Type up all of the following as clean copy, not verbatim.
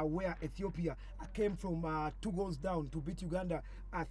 where Ethiopia came from 2 goals down to beat Uganda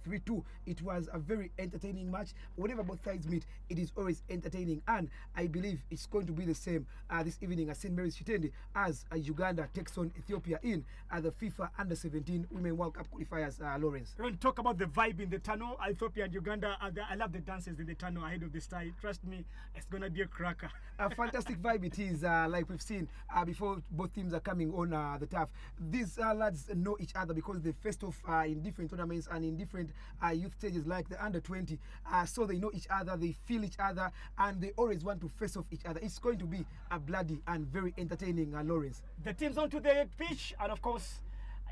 3-2. It was a very entertaining match. Whenever both sides meet, it is always entertaining, and I believe it's going to be the same this evening at St. Mary's Chitende as Uganda takes on Ethiopia in the FIFA Under-17 Women World Cup qualifiers. Lawrence, we're going to talk about the vibe in the tunnel. Ethiopia and Uganda. I love the dances in the tunnel ahead of the start. Trust me, it's going to be a cracker. A fantastic vibe it is, like we've seen before both teams are coming on the turf. These lads know each other because they faced off in different tournaments and in different youth stages like the under-20. So they know each other, they feel each other, and they always want to face off each other. It's going to be a bloody and very entertaining, Lawrence. The teams onto the pitch, and of course,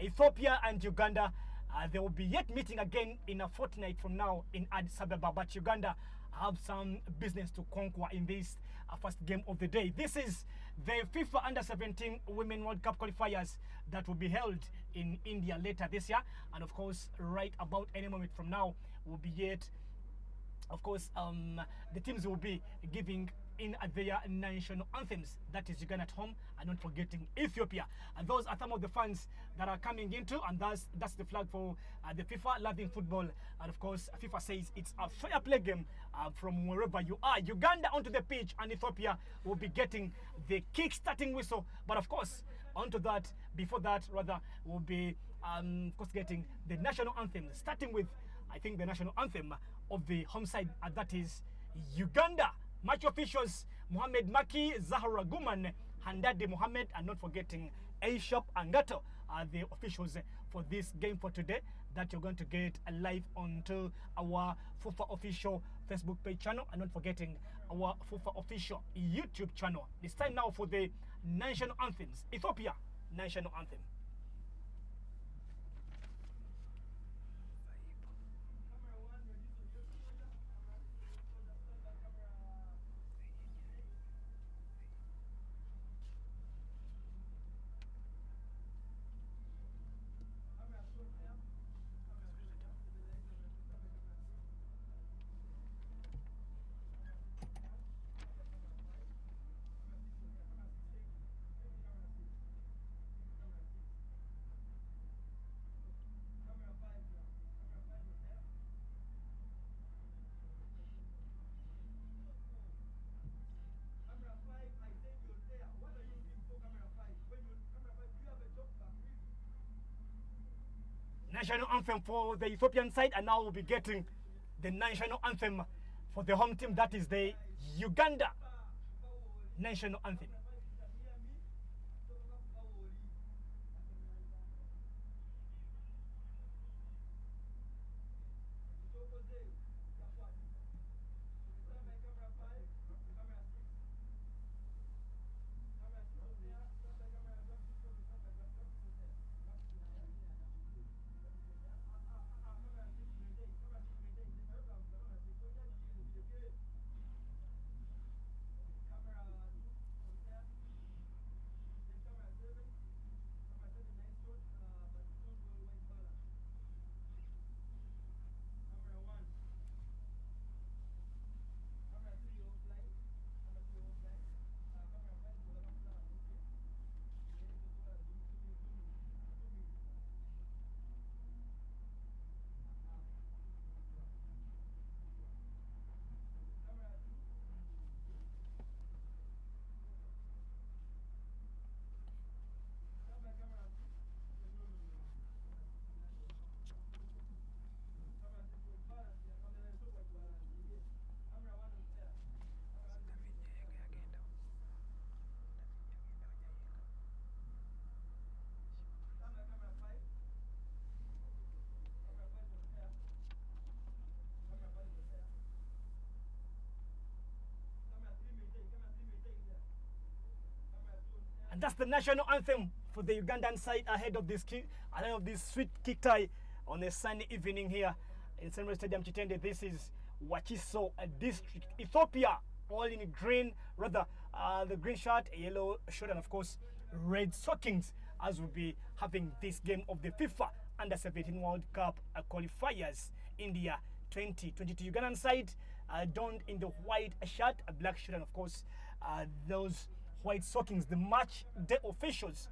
Ethiopia and Uganda. They will be yet meeting again in a fortnight from now in Addis Ababa, but Uganda have some business to conquer in this first game of the day. This is the FIFA Under-17 Women World Cup qualifiers that will be held in India later this year, and of course, right about any moment from now will be yet. Of course, the teams will be giving in their national anthems. That is Uganda at home, and not forgetting Ethiopia. And those are some of the fans that are coming into, and that's the flag for the FIFA loving football. And of course, FIFA says it's a fair play game from wherever you are. Uganda onto the pitch, and Ethiopia will be getting the kick-starting whistle. But of course, onto that, before that, rather, will be of course getting the national anthem, starting with, I think, the national anthem of the home side, and that is Uganda. Match officials Mohamed Maki, Zahra Guman, Handade Mohamed, and not forgetting Aishop Angato are the officials for this game for today that you're going to get live onto our FIFA official Facebook page channel, and not forgetting our FIFA official YouTube channel. It's time now for the national anthems. Ethiopia national anthem. National anthem for the Ethiopian side, and now we'll be getting the national anthem for the home team, that is the Uganda national anthem. And that's the national anthem for the Ugandan side ahead of this sweet kick tie on a sunny evening here in St. Mary's Stadium, Chitende. This is Wachiso district, Ethiopia, all in green, rather the green shirt, a yellow shirt, and of course red stockings, as we'll be having this game of the FIFA Under-17 World Cup qualifiers. India 2022 Ugandan side donned in the white shirt, a black shirt, and of course those white stockings. The match day officials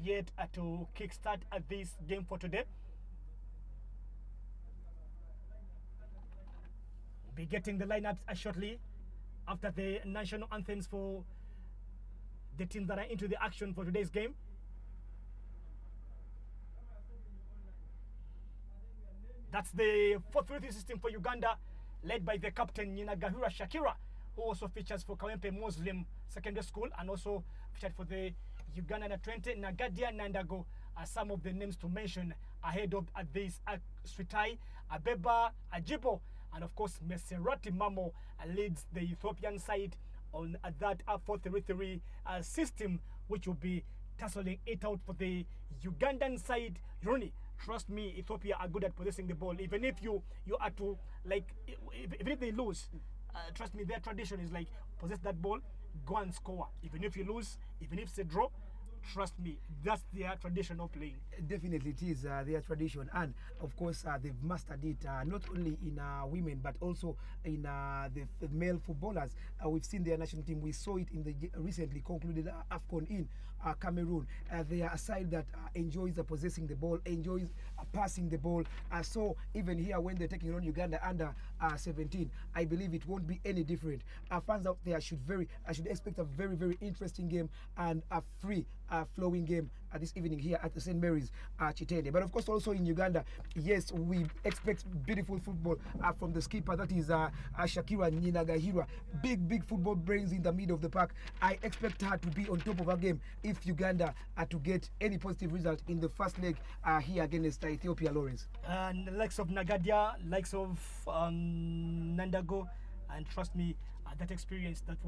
yet to kickstart this game for today. We'll be getting the lineups shortly after the national anthems for the teams that are into the action for today's game. That's the 4-3-3 system for Uganda, led by the captain Nyinagahura Shakira, who also features for Kawempe Muslim Secondary School and also featured for the Uganda Under-20. Nagadia Nandago are some of the names to mention ahead of this Switai, Abeba Ajibo, and of course Meserati Mamo leads the Ethiopian side on that 4-3-3 system, which will be tussling it out for the Ugandan side. Rooney, trust me, Ethiopia are good at possessing the ball. Even if you are to, like, even if they lose, trust me, their tradition is like possess that ball, go and score. Even if you lose, even if it's a draw, trust me, that's their tradition of playing. Definitely it is their tradition, and of course they've mastered it not only in women but also in the male footballers. We've seen their national team. We saw it in the recently concluded AFCON in Cameroon. They are a side that enjoys possessing the ball, enjoys passing the ball. So even here when they're taking on Uganda under 17, I believe it won't be any different. Fans out there should expect a very, very interesting game and a free flowing game this evening here at the St. Mary's Chitende. But of course also in Uganda, yes, we expect beautiful football from the skipper, that is Shakira Nyinagahira. Big football brains in the middle of the park. I expect her to be on top of her game if Uganda are to get any positive result in the first leg here against Ethiopia, Lawrence. And the likes of Nagadia, likes of Nandago, and trust me, that experience that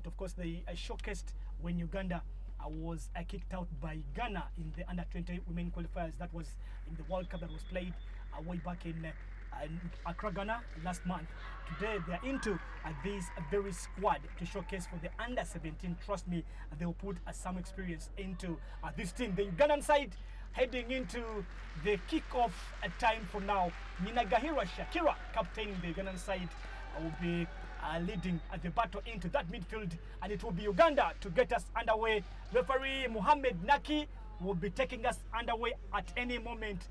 of course they showcased when Uganda was kicked out by Ghana in the under-20 women qualifiers. That was in the World Cup that was played way back in Accra, Ghana last month. Today they are into this very squad to showcase for the under-17. Trust me, they will put some experience into this team. The Ugandan side heading into the kick-off time from now. Nyinagahira Shakira, captaining the Ugandan side, will be leading the battle into that midfield, and it will be Uganda to get us underway. Referee Mohamed Naki will be taking us underway at any moment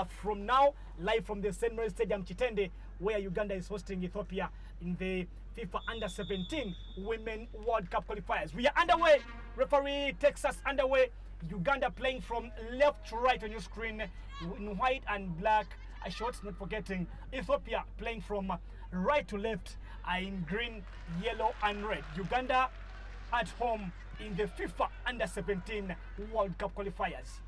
from now, live from the St. Mary's Stadium Chitende, where Uganda is hosting Ethiopia in the FIFA Under-17 Women World Cup qualifiers. We are underway. Referee takes us underway. Uganda playing from left to right on your screen in white and black shorts, not forgetting Ethiopia playing from right to left in green, yellow and red. Uganda at home in the FIFA Under-17 World Cup qualifiers.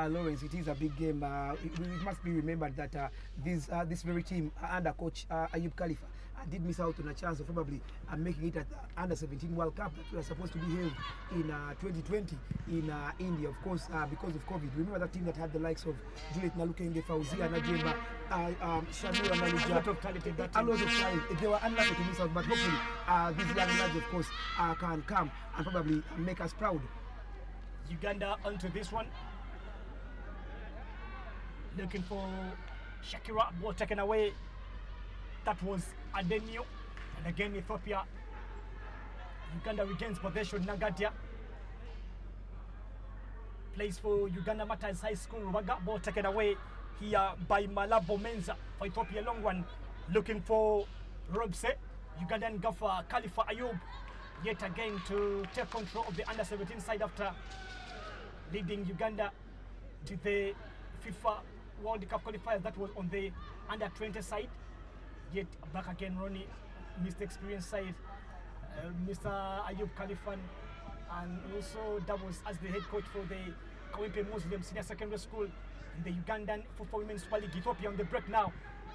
Lawrence, it is a big game. It must be remembered that this very team under coach Ayub Khalifa did miss out on a chance of probably making it at the Under-17 World Cup that were supposed to be held in 2020 in India, of course, because of COVID. Remember that team that had the likes of Juliet Nalukenge, Fauzia Najemba, Shamira Maluja, A lot of talent in that a team. lot of talent. They were unlucky to miss out, but hopefully these young lads, of course, can come and probably make us proud. Uganda onto this one. Looking for Shakira, ball taken away. That was Adenio. And again, Ethiopia. Uganda regains possession. Nagadia plays for Uganda Matters High School. Rubaga, ball taken away here by Malabo Menza for Ethiopia. Long one. Looking for Robse. Ugandan gaffer Khalifa Ayub yet again to take control of the Under-17 side after leading Uganda to the FIFA World Cup qualifiers. That was on the Under-20 side. Yet back again, Ronnie, Mr. Experience side, Mr. Ayub Khalifan, and also doubles as the head coach for the Kawempe Muslim Senior Secondary School in the Ugandan Football Women's Super League. Ethiopia on the break now,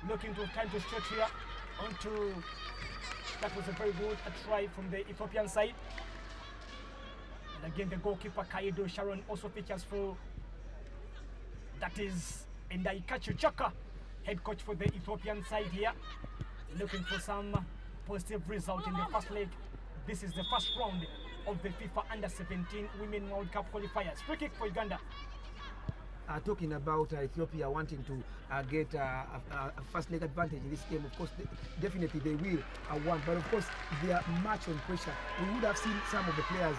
looking to time to stretch here onto. That was a very good try from the Ethiopian side. And again, the goalkeeper Kaido Sharon also features for. That is Ndaikachu Chaka, head coach for the Ethiopian side here, looking for some positive result in the first leg. This is the first round of the FIFA Under-17 Women World Cup qualifiers. Free kick for Uganda. talking about Ethiopia wanting to get a first leg advantage in this game. Of course, definitely they will want, but of course they are much on pressure. We would have seen some of the players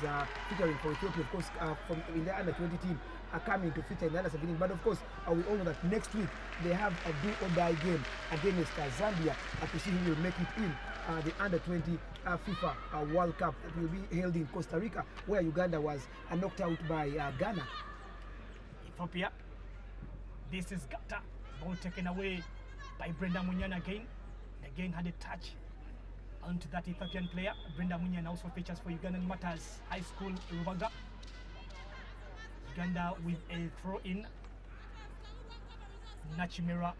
featuring for Ethiopia, of course, from in the under 20 team coming to feature in the under 17. But of course, we all know that next week they have a do or die game against Zambia to see who will make it in the under 20 FIFA World Cup that will be held in Costa Rica, where Uganda was knocked out by Ghana. Ethiopia. This is Gata. Ball taken away by Brenda Munyana again. Again had a touch onto that Ethiopian player. Brenda Munyana also features for Ugandan Matters High School Rubaga. Uganda with a throw in. Nachimera.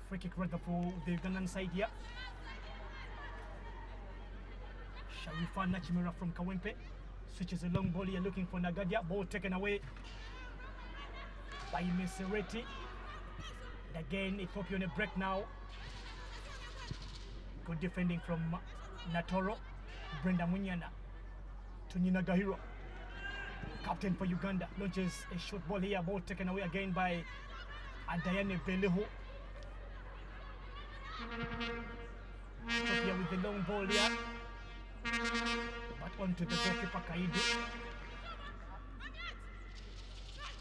Free kick rather for the Ugandan side here. Sharifa Nachimera from Kawempe. Switches a long ball here looking for Nagadia. Ball taken away by Mesereti. Again, Ethiopia on a break now. Good defending from Natoro. Brenda Munyana to Nina Gahiro. Captain for Uganda launches a short ball here. Ball taken away again by Adayane Beleho. Ethiopia with the long ball here. But onto the goalkeeper Kaidu.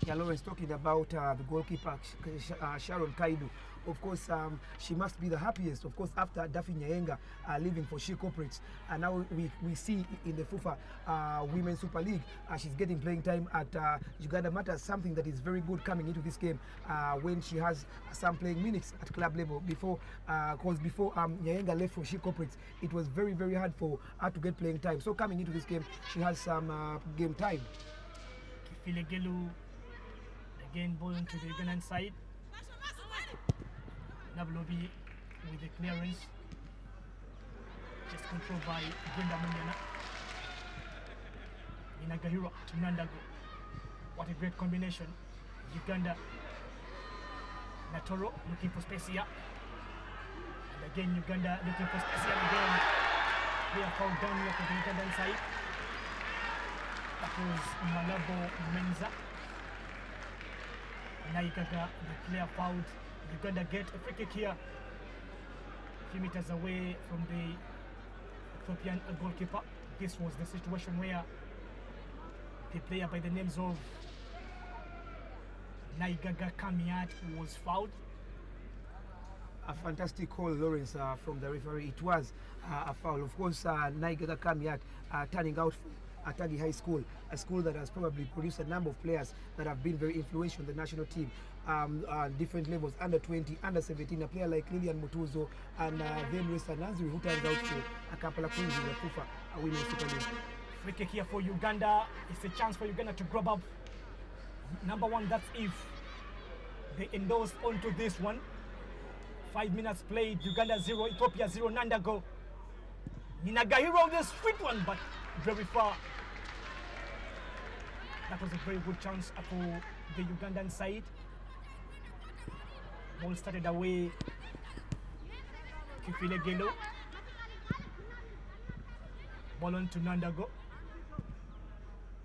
Yeah, Lawrence, talking about the goalkeeper Sharon Kaidu. Of course, she must be the happiest, of course, after Daffy Nyayenga leaving for She Corporates. And now we see in the FIFA Women's Super League, she's getting playing time at Uganda Matters, something that is very good coming into this game when she has some playing minutes at club level. Before Nyayenga left for She Corporates, it was very, very hard for her to get playing time. So coming into this game, she has some game time. Kifile Gelu, again ball onto the Ugandan side. Nablobi with the clearance, just controlled by Brenda Munyana. Inagahiro to Nandago. What a great combination. Uganda. Natoro looking for space here. And again Uganda looking for space here again. They are fouled down here for the Ugandan side. That was Malabo Menza. Naigaga, the player fouled. Uganda get a free kick here, a few meters away from the Ethiopian goalkeeper. This was the situation where the player by the names of Naigaga Kamiat was fouled. A fantastic call, Lawrence, from the referee. It was a foul. Of course, Naigaga Kamiat turning out at Tagi High School, a school that has probably produced a number of players that have been very influential in the national team, different levels, under 20, under 17, a player like Lilian Mutuzo, and then Resta Nanzuri, who turns out for a couple of queens in the FIFA Women's Super League. Free kick here for Uganda. It's a chance for Uganda to grab up. Number one, that's if they endorse onto this one. 5 minutes played, Uganda 0, Ethiopia 0, Nandago. Ninagahiro with a sweet one, but very far. That was a very good chance for the Ugandan side. Ball started away. Kifile Gelo. Ball on to Nandago.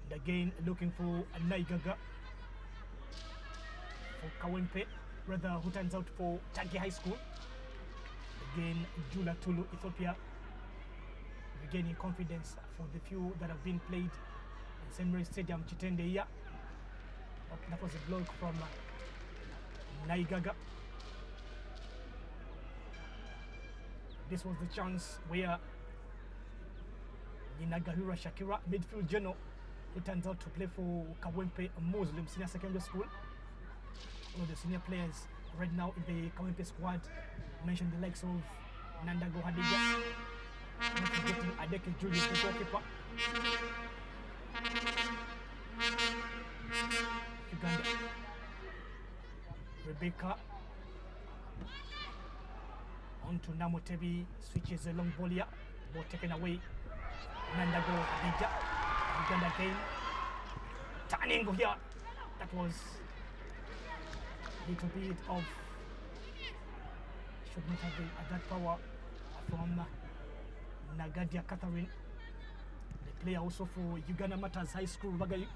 And again looking for Naigaga. For Kawempe, rather, who turns out for Tagi High School. Again, Jula Tulu, Ethiopia, regaining confidence for the few that have been played in St. Mary's Stadium, Chitende here. That was a block from Naigaga. This was the chance where Ninagahira Shakira, midfield general, who turns out to play for Kawempe Muslim Senior Secondary School. One of the senior players right now in the Kawempe squad. Mentioned the likes of Nandago Hadija. Not forgetting Adeke Julius, the goalkeeper. Uganda. Rebecca. On to Namotebi. Switches a long ball here. Ball taken away. Nandago Hadija. Uganda again. Turning here. That was a little bit of should not have been at that power from Nagadia Catherine, the player also for Uganda Matters High School Rubaga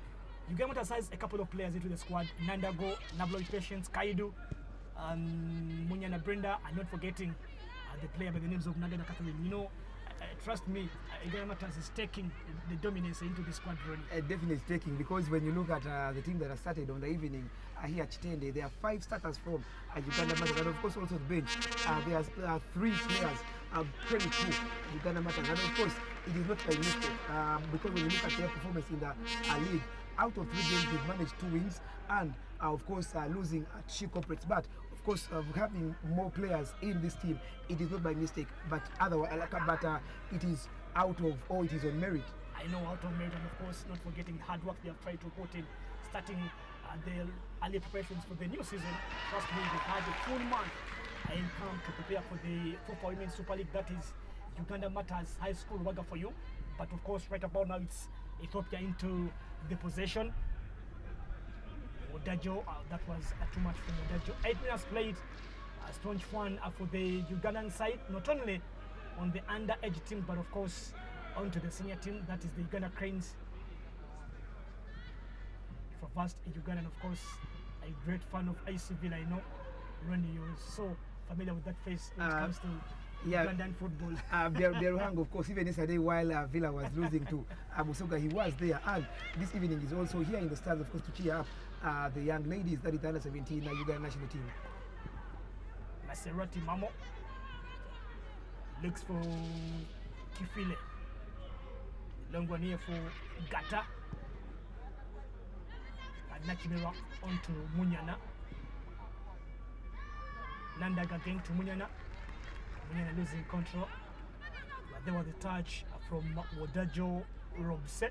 Uganda has a couple of players into the squad: Nandago, Nabloy Patience, Kaidu, Munyana Brenda, and not forgetting the player by the names of Nagana Catherine. You know, trust me, Uganda is taking the dominance into the squad, Ronnie. Definitely taking, because when you look at the team that has started on the evening here at Chitende, there are 5 starters from Uganda Matters, and of course also the bench. There are 3 players very true Uganda Matters, and of course it is not by mistake, because when you look at their performance in the league, out of 3 games they've managed 2 wins, and of course losing at She Corporates. But of course, having more players in this team, it is not by mistake, but otherwise, it is out of, or it is on merit. I know, out of merit, and of course not forgetting the hard work they have tried to put in, starting the early preparations for the new season. Trust me, they had a full month in camp to prepare for the FIFA Women's Super League. That is Uganda Matters High School Waga for you. But of course, right about now, it's Ethiopia into the possession. Odajo, that was too much for Odajo. 8 minutes played. Staunch fun for the Ugandan side, not only on the underage team, but of course onto the senior team, that is the Uganda Cranes. For vast Ugandan, of course, a great fan of AC Villa. I know, Ronnie, you're so familiar with that face when it comes to Ugandan football. Beruhang, of course, even yesterday while Villa was losing to Busoga, he was there. And this evening is also here in the stands, of course, to cheer up the young ladies, that is the under 17 Uganda national team. Maserati Mamo looks for Kifile. Long one here for Gata. And Nakimira onto Munyana. Nandaga again to Munyana. Munyana losing control. But there was a touch from Wodajo Robset.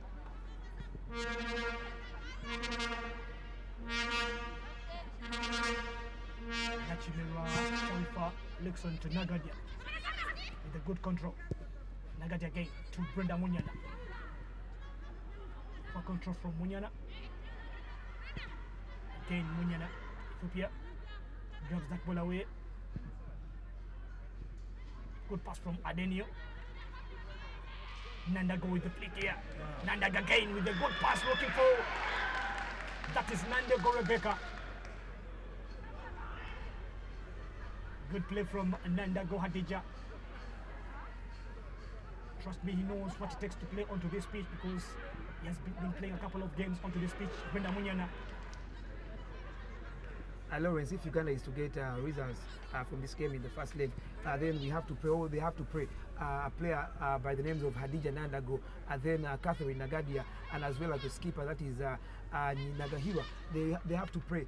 Nachimira Sharifa looks on to Nagadia with a good control. Nagadia again to Brenda Munyana. For control from Munyana. Again Munyana. Ethiopia grabs that ball away. Good pass from Adenio. Nandago with the flick here. Nandaga again with a good pass looking for. That is Nandago Rebecca. Good play from Nandago Hadija. Trust me, he knows what it takes to play onto this pitch, because he has been playing a couple of games onto this pitch. Brenda Munyana. Lawrence, if Uganda is to get results from this game in the first leg, then we have to pray, or they have to pray a player by the names of Hadija Nandago, and then Catherine Nagadia, and as well as the skipper, that is Nagahira. They have to pray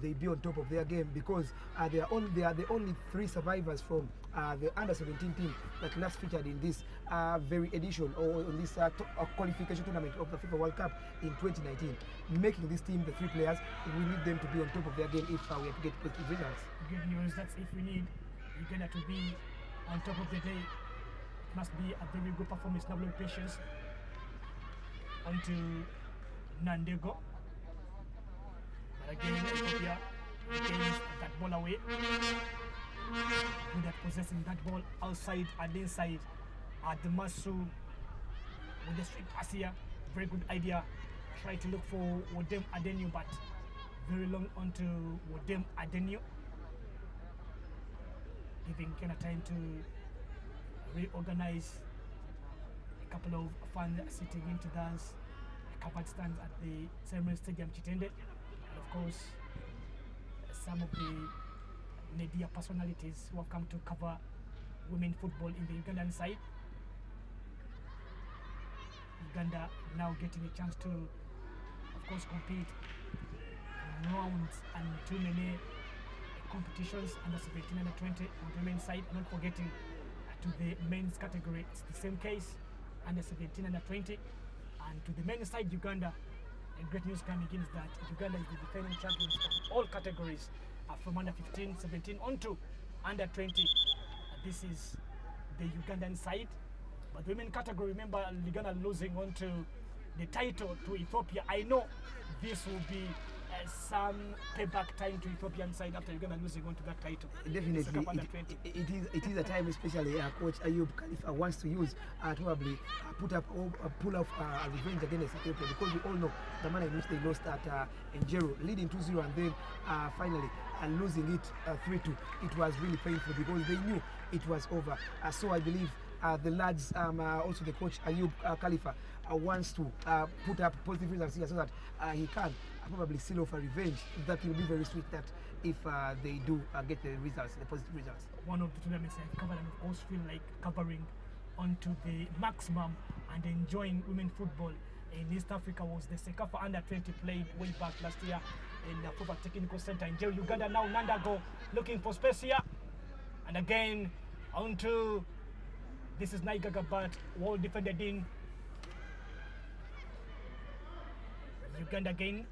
they be on top of their game, because they are the only 3 survivors from the under-17 team that last featured in this very edition, or in this qualification tournament of the FIFA World Cup in 2019. Making this team the 3 players, we need them to be on top of their game if we have to get positive results. Good news, that's if we need Uganda to be on top of the day. It must be a very good performance. Double patience onto Nandego. But again, Ethiopia gains that ball away. Good at possessing that ball outside and inside. Ademasu with the straight pass here. Very good idea. Try to look for Wodem Adenio, but very long onto Wodem Adenio. Giving Kenya time to reorganize. A couple of fans sitting into those covered stands at the Ceremony Stadium Chitende. And of course, some of the media personalities who have come to cover women football in the Ugandan side. Uganda now getting a chance to, of course, compete in rounds and too many competitions under 17 and 20 on the women's side. And not forgetting to the men's category, it's the same case, under 17 and 20. And to the men's side, Uganda, and great news coming in is that Uganda is the defending champions of all categories, from under 15, 17 on to under 20. This is the Ugandan side. But the women category, remember, Uganda losing on to the title to Ethiopia. I know this will be some payback time to Ethiopian side after Uganda losing on to that title. Definitely, Second under 20. it is a time, especially Coach Ayub Khalifa wants to use to probably pull off a revenge against Ethiopia, because we all know the manner in which they lost at Njero, leading 2-0, and then finally losing it 3-2. It was really painful because they knew it was over. So I believe the lads, also the coach Ayub Khalifa, wants to put up positive results here so that he can probably seal off a revenge. That will be very sweet, that if they do get the results, the positive results. One of the tournaments I've covered, and of course feel like covering onto the maximum and enjoying women football in East Africa was the Sekafa Under 20 played way back last year in the Football Technical Center in Njero, Uganda. Now Nandago looking for space here, and again onto, this is Naigaga, but well defended in Uganda again.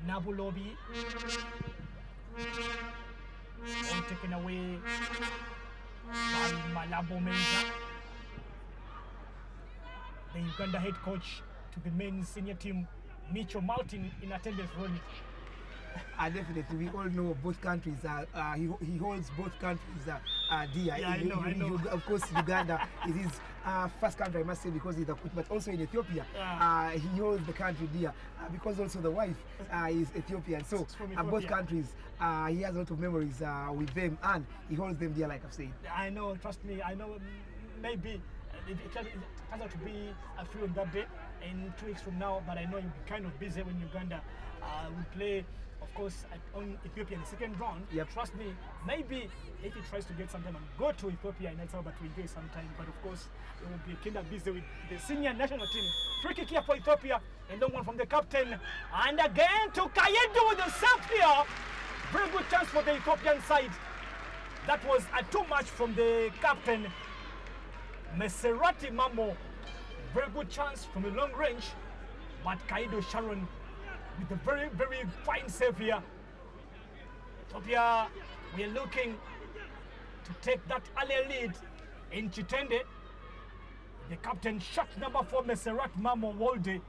Nabulobi, all taken away by Malabo Menza, the Uganda head coach to the men's senior team, Micho Martin, in attendance. Ronnie. Definitely, we all know both countries. He holds both countries dear. Yeah, I know. Of course, Uganda is his first country, I must say, because he's a coach. But also in Ethiopia, he holds the country dear because also the wife is Ethiopian. So both countries, he has a lot of memories with them, and he holds them dear, like I've said. I know. Trust me. I know. Maybe it turns out to be a free on that day in 2 weeks from now. But I know you'll be kind of busy when Uganda will play, of course, on Ethiopia in the second round. Yep. Trust me, maybe if he tries to get some time and go to Ethiopia in Addis Ababa to enjoy some time. But of course, he will be kind of busy with the senior national team. Free kick here for Ethiopia, and long one from the captain. And again to Kayedu with the save here. Very good chance for the Ethiopian side. That was a too much from the captain, Meserati Mamo. Very good chance from a long range, but Kayedu Sharon with a very, very fine save here. Ethiopia, we are looking to take that early lead in Chitende. The captain shot number 4, Meserat Mamo Wolde.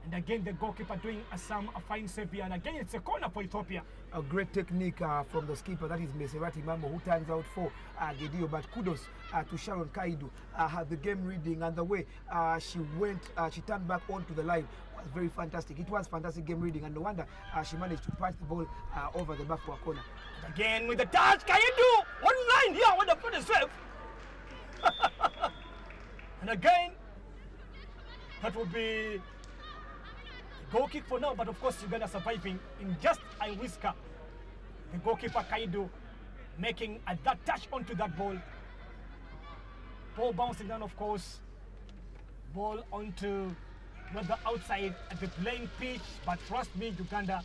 And again, the goalkeeper doing a fine save here. And again, it's a corner for Ethiopia. A great technique from the skipper, that is Meserati Mamo, who turns out for Gedio. But kudos to Sharon Kaidu. The game reading and the way she turned back onto the line was very fantastic. It was fantastic game reading, and no wonder she managed to punch the ball over the back for a corner. And again with the touch, Kaidu online here with the finish save. And again, that will be goal kick for now, but of course Uganda surviving in just a whisker. The goalkeeper Kaidu making that touch onto that ball. Ball bouncing down, of course. Ball onto the outside at the playing pitch, but trust me, Uganda,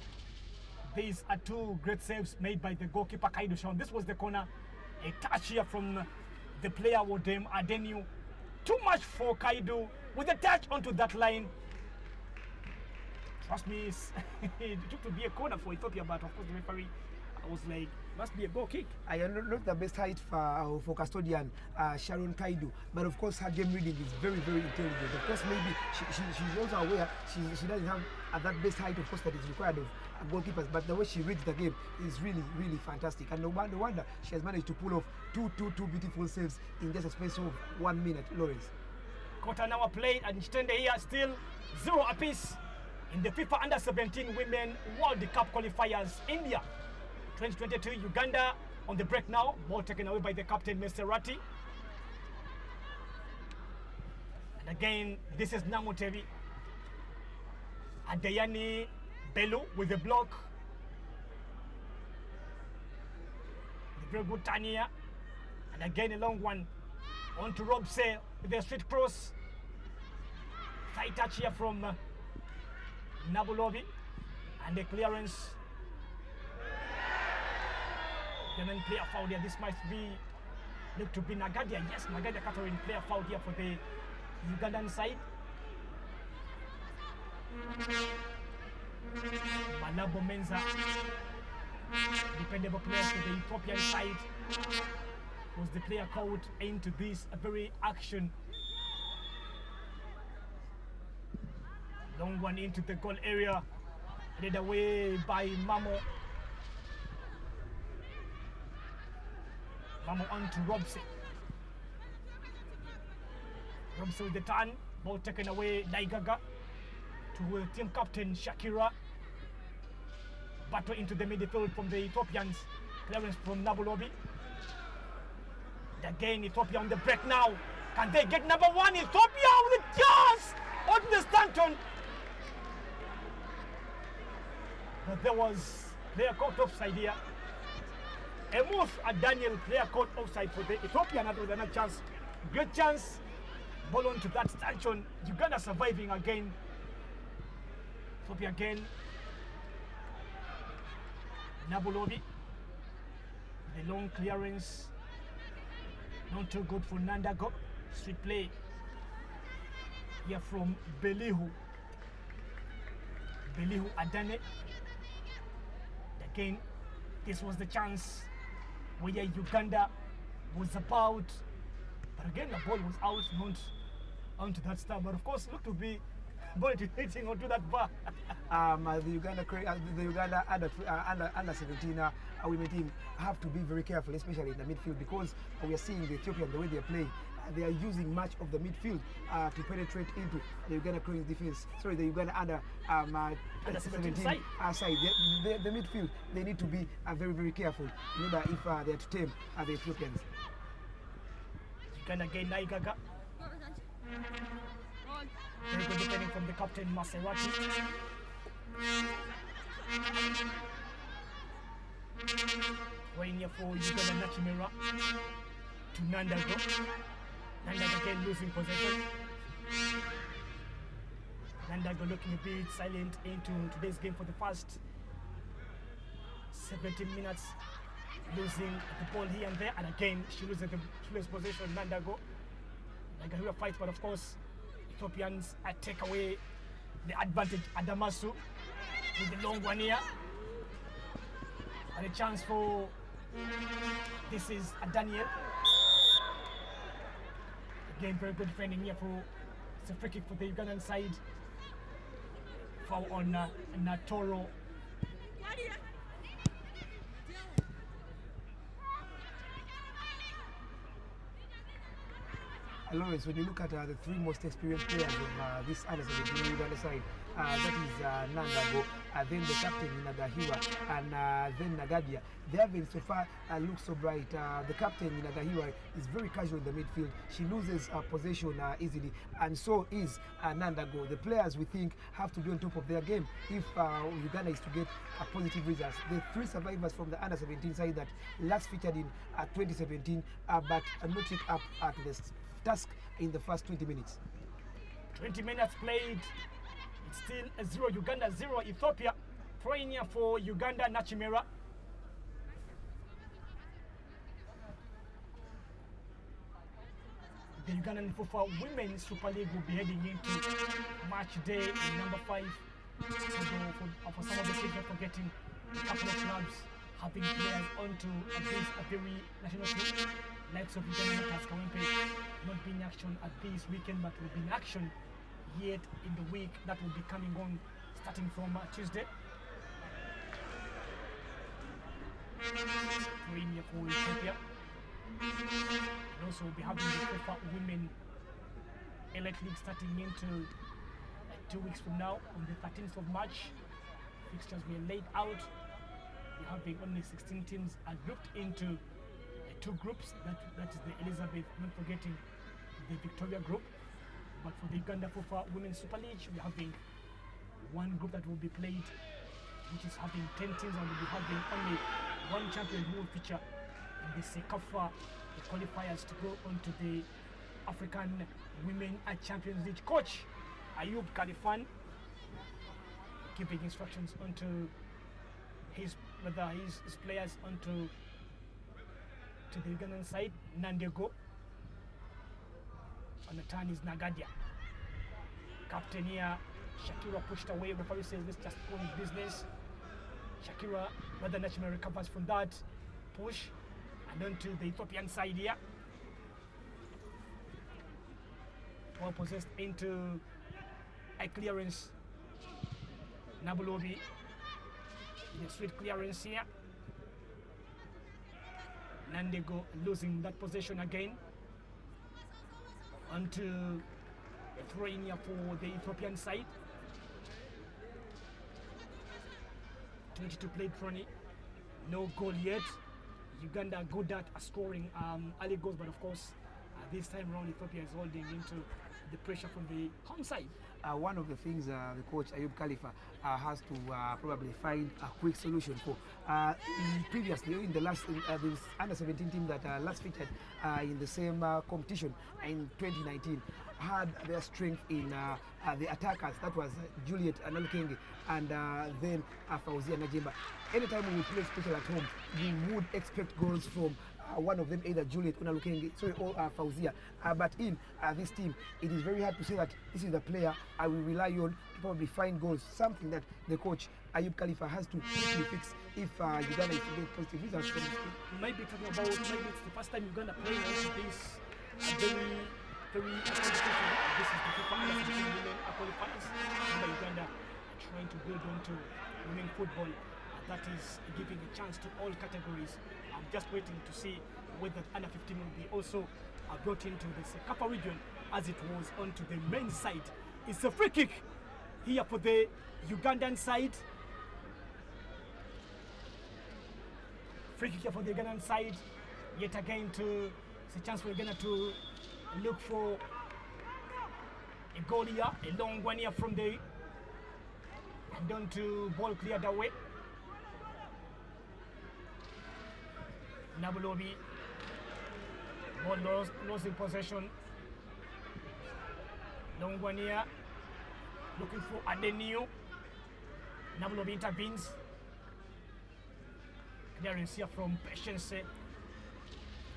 these are two great saves made by the goalkeeper Kaidu Shawn. This was the corner. A touch here from the player Wodem Adenu. Too much for Kaidu with a touch onto that line. Trust me, it took to be a corner for Ethiopia, but of course the referee was like, must be a goal kick. I am not the best height for custodian Sharon Kaidu, but of course her game reading is very, very intelligent. Of course, maybe she's also aware she doesn't have that best height, of course, that is required of goalkeepers, but the way she reads the game is really, really fantastic. And no wonder she has managed to pull off two beautiful saves in just a space of 1 minute, Lawrence. Quarter an hour played, and Chitende here still 0 apiece in the FIFA Under-17 Women World Cup qualifiers. India 2022, Uganda on the break now. Ball taken away by the captain, Meserati. And again, this is Namutevi. Adeyani Bello with the block. The very good Tania. And again, a long one. On to Robse with the straight cross. Thigh touch here from Nabulobi. And the clearance. German player foul here. This might be look to be Nagadia. Yes, Nagadia Catherine player foul here for the Ugandan side. Malabo Menza, dependable player for the Ethiopian side, was the player called into this very action. Long one into the goal area. Led away by Mamo. Mamo on to Robson. Robson with the turn. Ball taken away. Naigaga to team captain Shakira. Battle into the midfield from the Ethiopians. Clearance from Nabulobi. Again, Ethiopia on the break now. Can they get number one? Ethiopia with a chance on the Stanton. But there was player caught offside here. Amos and Daniel player caught offside for the Ethiopian. That was another chance. Good chance. Ball on to that Stanton. Uganda surviving again. Ethiopia again. Nabulobi. The long clearance. Not too good for Nandago. Sweet play here from Belihu. Belihu Adane. Again, this was the chance where Uganda was about. But again, the ball was out, not onto that star. But of course, looked to be ball hitting onto that bar. The Uganda under 17 women team have to be very careful, especially in the midfield, because we are seeing the Ethiopian, the way they play. They are using much of the midfield to penetrate into the Uganda Cranes defense. Sorry, the Uganda under 17 side. The midfield, they need to be very, very careful in order if they are to tame the Ethiopians. Uganda again, Naigaga. Very good defending from the captain, Maserati. Going here for Uganda Nachimera to Nandago. Nandago again losing possession. Nandago looking a bit silent into today's game for the first 17 minutes. Losing the ball here and there, and again she loses possession. Nandago. Nagahura fights, but of course Ethiopians take away the advantage. Adamasu with the long one here. And a chance for, this is a Daniel. Again, very good defending here for, it's a free kick for the Ugandan side. Foul on Natoro. Lawrence, when you look at the three most experienced players of this under 17 Uganda side, that is Nandago, then the captain Nagahiwa, and then Nagadia. They haven't so far looked so bright. The captain Nagahiwa is very casual in the midfield. She loses possession easily, and so is Nandago. The players, we think, have to be on top of their game if Uganda is to get positive results. The three survivors from the under 17 side that last featured in 2017, but not yet up at the task in the first 20 minutes. 20 minutes played. It's still a 0 Uganda, 0 Ethiopia. Throwing here for Uganda, Nachimera. The Ugandan Football Women's Super League will be heading into match day in number 5. So for some of the teams, we're getting a couple of clubs having players onto against a very national team. Likes of Uganda Taskawempe not being in action at this weekend, but will be in action yet in the week that will be coming on starting from Tuesday. Here for Ethiopia. And also we'll be having the FIFA Women Elite League starting into 2 weeks from now on the 13th of March. Fixtures were laid out. We're having only 16 teams are grouped into 2 groups. That is the Elizabeth, not forgetting the Victoria group. But for the Uganda FIFA Women's Super League, we're having 1 group that will be played, which is having 10 teams, and we'll be having only 1 champion who will feature in the Sekafa, the qualifiers to go on to the African Women Champions League. Coach Ayub Khalifan giving instructions onto his players onto the Ugandan side. Nandego. On the turn is Nagadia. Captain here, Shakira pushed away. Referee says let's just go his business. Shakira, whether Nachimera recovers from that push, and onto the Ethiopian side here. Ball possessed into a clearance Nabulobi, the sweet clearance here. Nandego losing that possession again. Onto a throw in here for the Ethiopian side. 22 played, Ronnie. No goal yet. Uganda good at scoring early goals, but of course, this time around Ethiopia is holding into the pressure from the home side. One of the things the coach Ayub Khalifa has to probably find a quick solution for. Previously, in the last the under 17 team that last featured in the same competition in 2019 had their strength in the attackers. That was Juliet Analukenge and then Fauzia Najimba. Anytime we play special at home, you would expect goals from one of them, either Juliet Unalukenge, or Fauzia. But in this team, it is very hard to say that this is the player I will rely on to probably find goals. Something that the coach Ayub Khalifa has to quickly fix if Uganda is to get positive results from this game. Maybe talking about maybe it's the first time Uganda playing this very competition. This is the FIFA Under 17 women qualifiers. Uganda are trying to build onto women football. That is giving a chance to all categories. I'm just waiting to see whether under 15 will be also brought into the Sekafa region as it was onto the men's side. It's a free kick here for the Ugandan side. Free kick here for the Ugandan side. Yet again, it's a chance for Uganda to look for a goal here. A long one here from the and down to ball cleared away. Nabulobi, ball losing possession. Longwania looking for Adenio. Nabulobi intervenes. Clearance here from Patience.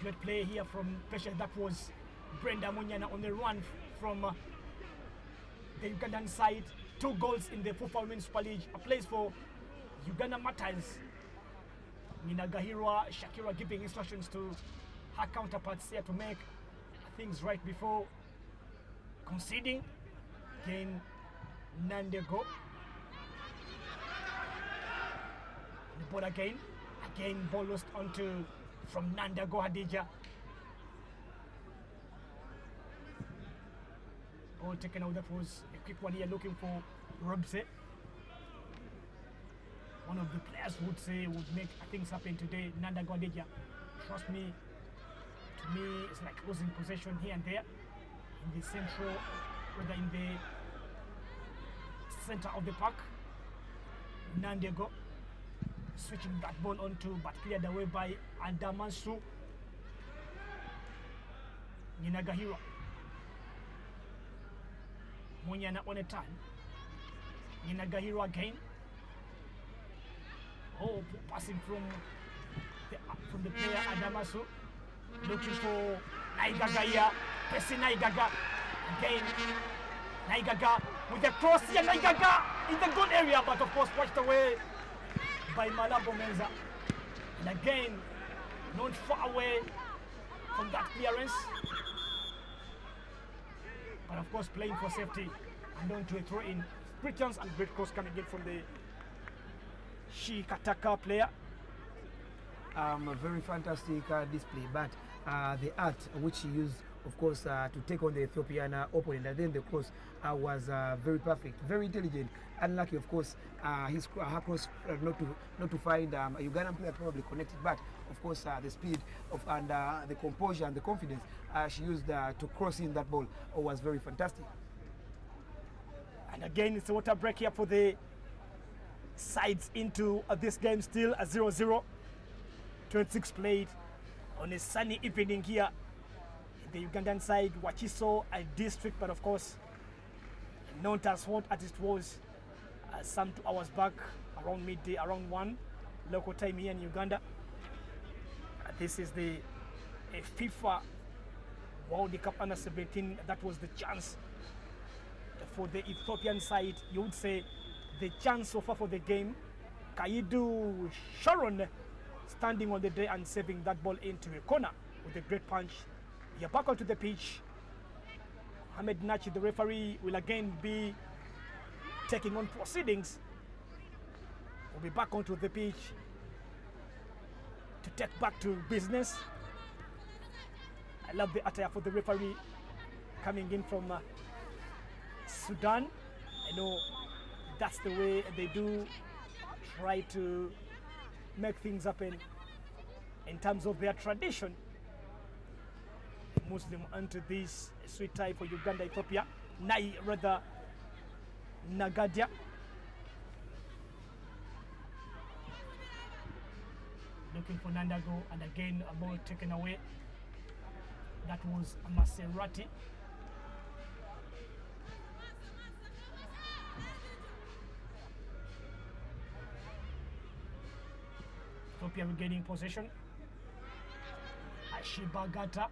Great play here from Patience. That was Brenda Munyana on the run from the Ugandan side. 2 goals in the FIFA Women's Super League. A place for Uganda Matters. Nina Gahirwa, Shakira giving instructions to her counterparts here to make things right before conceding. Again, Nandego. The ball again. Again, ball lost onto from Nandego Hadija. Ball taken out. That was a quick one here looking for Robse. One of the players would say would make things happen today. Nanda Gwadeja, trust me. To me, it's like losing possession here and there in the central, rather in the center of the park. Nandego switching that ball onto, but cleared away by Adamansu. Ninagahiro. Munyana on a turn. Ninagahiro again. Oh, passing from the player Adamasu, looking for Naigaga here, pressing Naigaga again. Naigaga with a cross here, Naigaga in the goal area, but of course washed away by Malabo Menza. And again, not far away from that clearance, but of course playing for safety and on to a throw in. Great chance and great cross coming in from the Shikataka player. A very fantastic display, but the art which he used, of course, to take on the Ethiopian opponent, and then the cross was very perfect, very intelligent. Unlucky, of course, her cross not to find a Ugandan player probably connected, but of course the speed of and the composure and the confidence she used to cross in that ball was very fantastic. And again, it's a water break here for the sides into this game, still a 0-0. 26 played on a sunny evening here in the Ugandan side, Wachiso district, but of course not as hot as it was some 2 hours back, around midday, around 1 local time here in Uganda. This is the FIFA World Cup Under 17. That was the chance for the Ethiopian side. You would say the chance so far for the game. Kaidu Sharon standing on the day and saving that ball into a corner with a great punch. You're back onto the pitch. Ahmed Nachi, the referee, will again be taking on proceedings. We'll be back onto the pitch to take back to business. I love the attire for the referee coming in from Sudan. I know that's the way they do try to make things happen in terms of their tradition. Moves them onto this sweet tie for Uganda, Ethiopia. Nagadia. Looking for Nandago, and again a ball taken away. That was Maserati. Ethiopia regaining possession. Ashibagata.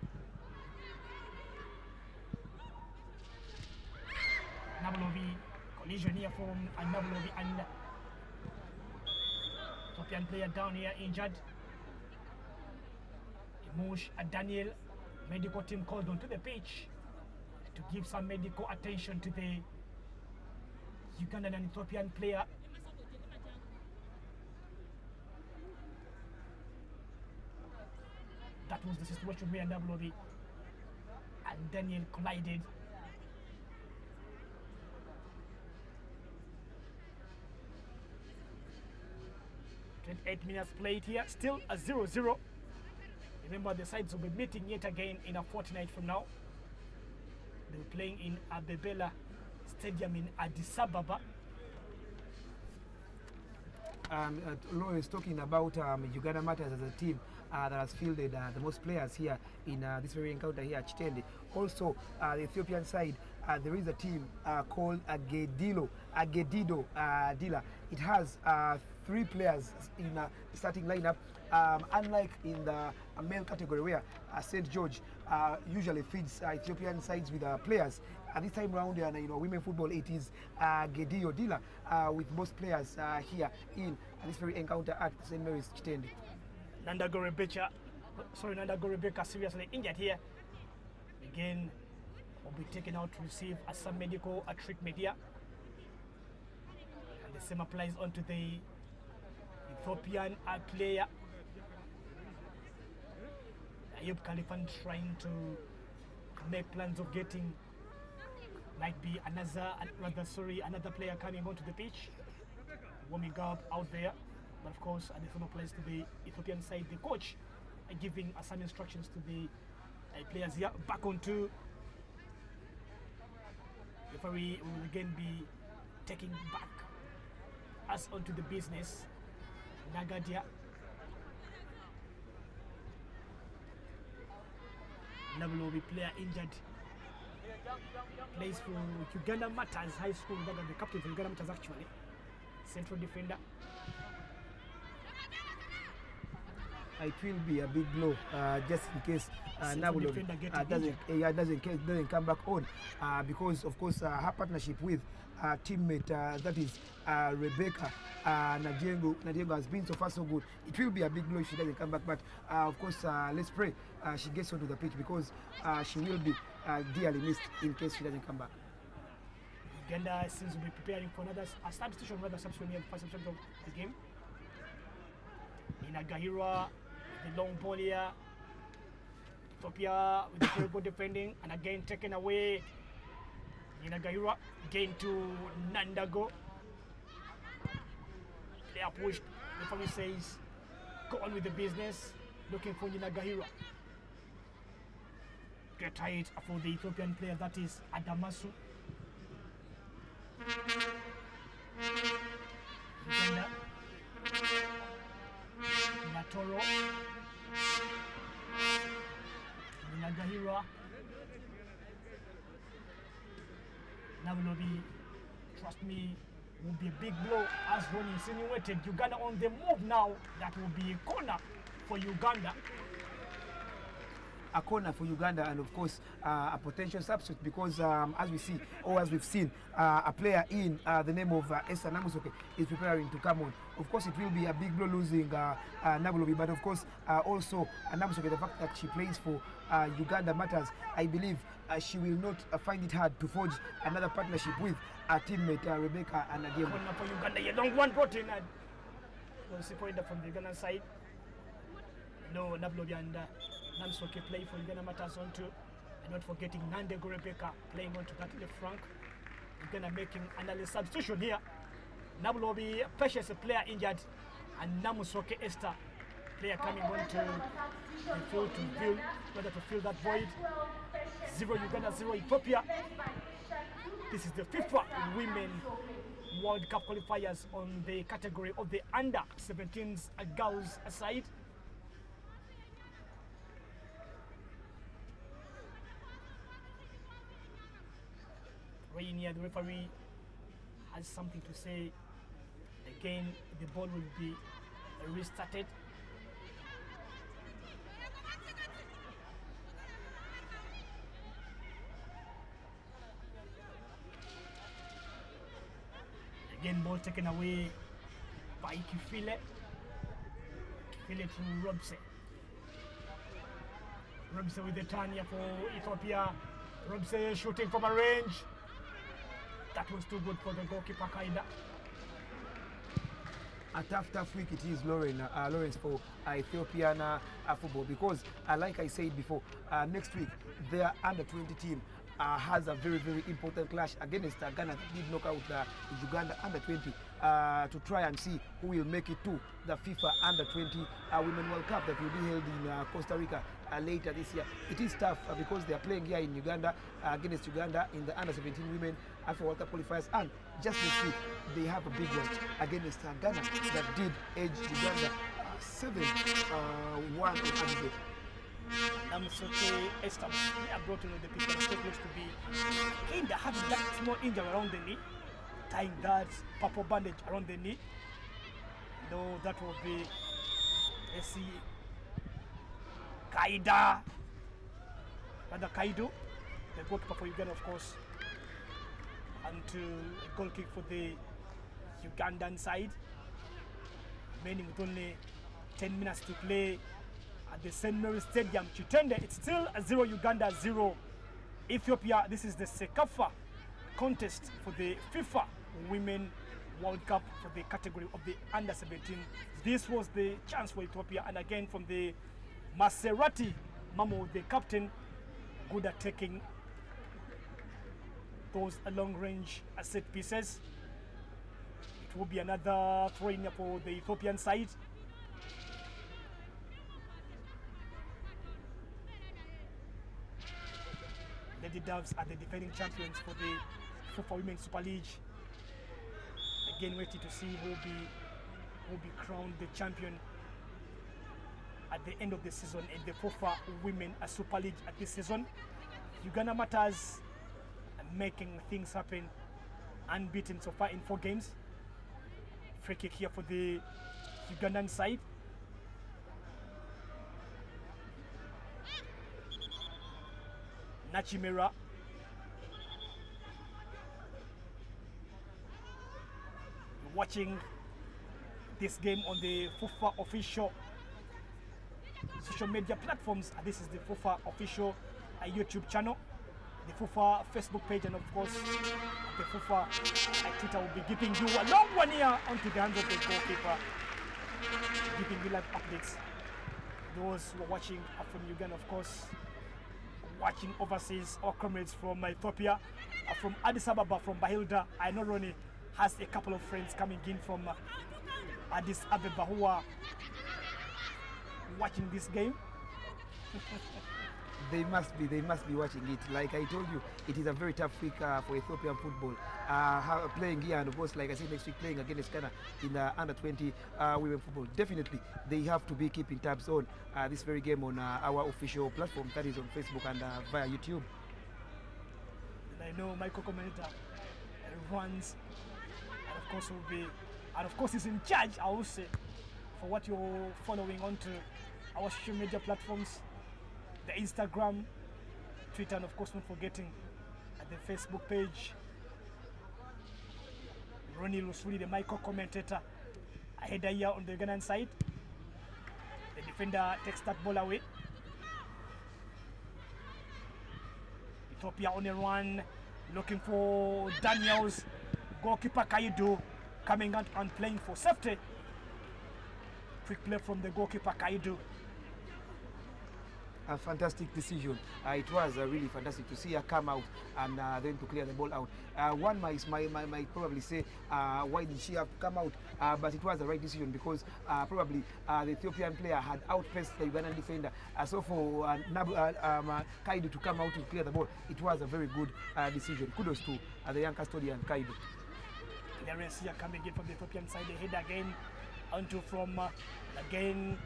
Nabulovi, collision here from Nabulovi and Ethiopian player down here injured. Mush Daniel, medical team called onto the pitch to give some medical attention to the Ugandan and Ethiopian player. That was the situation where Nabulovi and Daniel collided. Eight minutes played here, still a 0-0. Remember, the sides will be meeting yet again in a fortnight from now. They'll be playing in Abebela Stadium in Addis Ababa. Lo is talking about Uganda Matters as a team that has fielded the most players here in this very encounter here at Chitende. Also, the Ethiopian side, there is a team called Agedido Dila. It has 3 players in the starting lineup. Unlike in the male category where St. George usually feeds Ethiopian sides with players, this time round in women football it is Gedio Dila with most players here in this very encounter at St. Mary's Chitende. Nandago Rebecca seriously injured here. Again, will be taken out to receive some medical treatment here. And the same applies onto the Ethiopian player. Ayub Khalifan trying to make plans of getting another player coming onto the pitch, warming up out there. But of course, the same applies to the Ethiopian side. The coach giving some instructions to the players here. Back onto the referee will again be taking back us onto the business. Nagadia. Nabulovi player injured. Plays for Uganda Matters High School. That is the captain for Uganda Matters actually. Central defender. It will be a big blow just in case Nabulovi doesn't come back on because of course her partnership with teammate that is Rebecca Najengo has been so far so good. It will be a big blow if she doesn't come back, but of course let's pray she gets onto the pitch because she will be dearly missed in case she doesn't come back. Uganda seems to be preparing for another substitution here, the first substitution of the game. Inagahira, the long ball here. Ethiopia with the very good defending, and again taken away. Inagahira again to Nandago. They are pushed. The referee says, go on with the business. Looking for Inagahira. Get tight for the Ethiopian player, that is Adamasu. Uganda. Natoro. Inagahira. Nabulovi, trust me, will be a big blow as Ron insinuated. Uganda on the move now. That will be a corner for Uganda. a corner for Uganda, and of course a potential substitute, because as we see, or as we've seen, a player in the name of Esther Namusoke is preparing to come on. Of course, it will be a big blow losing Nabulobi, but of course also Namusoke, the fact that she plays for Uganda matters. I believe she will not find it hard to forge another partnership with her teammate Rebecca and again. Corner for Uganda, you don't want protein. Was supported from the Uganda side. No, Nabulobi and Namusoke play for Uganda matters on too. And not forgetting Nandego Rebecca playing onto that left flank. Uganda making another substitution here. Nabulobi Precious, a player injured, and Namusoke Esther, player coming on to the field to fill, whether to fill that void. 0 Uganda, 0 Ethiopia. This is the FIFA Women World Cup qualifiers on the category of the under-17s girls side. Rainier, the referee, has something to say. Again, the ball will be restarted. Again, ball taken away by Kifile. Kifile to Robse. Robse with the turn here for Ethiopia. Robse shooting from a range. That was too good for the goalkeeper, Kaida. A tough week it is, Lawrence, for Ethiopian football, because like I said before, next week their under-20 team has a very important clash against Ghana that did knock out Uganda under-20 to try and see who will make it to the FIFA under-20 Women World Cup that will be held in Costa Rica later this year. It is tough because they are playing here in Uganda against Uganda in the under-17 Women Africa World Cup qualifiers, and just next week they have a big one against Ghana that did edge Uganda 7-1 on aggregate. Namusoke Esther, they are brought to know the people. So close to be in the having that small injury around the knee, tying that purple bandage around the knee. No, that will be Essie Kaido, the goalkeeper for Uganda, of course, and to a goal kick for the Ugandan side, remaining with only 10 minutes to play at the St. Mary's Stadium, Chitende. It's still 0 Uganda, 0 Ethiopia. This is the Sekafa contest for the FIFA Women World Cup for the category of the under-17. This was the chance for Ethiopia, and again from the Maserati Mamo, the captain, good at taking those long-range set pieces. It will be another throw-in for the Ethiopian side. Lady Doves are the defending champions for the FIFA Women's Super League. Again, waiting to see who will be crowned the champion at the end of the season in the FIFA Women Super League at this season. Uganda Matters making things happen, unbeaten so far in 4 games. Free kick here for the Ugandan side. Nachimera. Watching this game on the FIFA official social media platforms. This is the FIFA official YouTube channel, the FIFA Facebook page, and of course the FIFA Twitter will be giving you a long one here onto the hands of the goalkeeper, giving you live updates. Those who are watching are from Uganda, of course. Watching overseas, our comrades from Ethiopia, from Addis Ababa, from Bahilda. I know Ronnie has a couple of friends coming in from Addis Ababa who are watching this game. They must be watching it. Like I told you, it is a very tough week for Ethiopian football. Playing here, and of course, like I said, next week playing against Ghana in the under-20 women football. Definitely, they have to be keeping tabs on this very game on our official platform, that is on Facebook and via YouTube. And I know Michael Commentator runs, and of course will be, and of course is in charge, I will say, for what you're following onto our social media platforms. the Instagram, Twitter, and of course not forgetting the Facebook page. Ronnie Lusuli, the micro commentator, a header here on the Ugandan side. The defender takes that ball away. Ethiopia on a run, looking for Daniels. Goalkeeper Kaidu coming out and playing for safety. Quick play from the goalkeeper Kaidu. A fantastic decision. It was really fantastic to see her come out and then to clear the ball out. One might probably say, why did she have to come out? But it was the right decision because probably the Ethiopian player had outpaced the Ugandan defender. So for Kaidu to come out to clear the ball, it was a very good decision. Kudos to the young custodian, Kaidu. Clearance here coming in from the Ethiopian side. They head again onto from again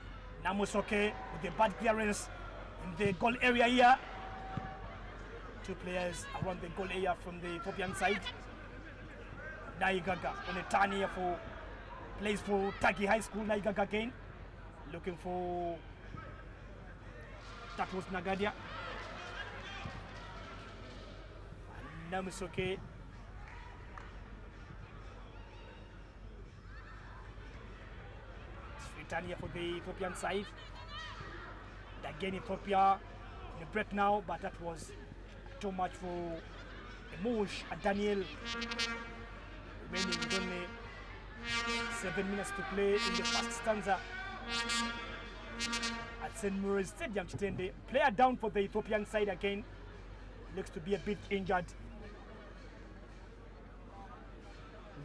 Namusoke with the bad clearance in the goal area here. Two players around the goal area from the Ethiopian side. Naigaga on a turn here for plays for Taki High School. Naigaga again looking for, that was Nagadia. Namusoke. Return here for the Ethiopian side. Again, Ethiopia in the break now, but that was too much for Emosh and Daniel. Remaining with only 7 minutes to play in the first stanza at St. Mary's Stadium. Chitende, player down for the Ethiopian side again. Looks to be a bit injured.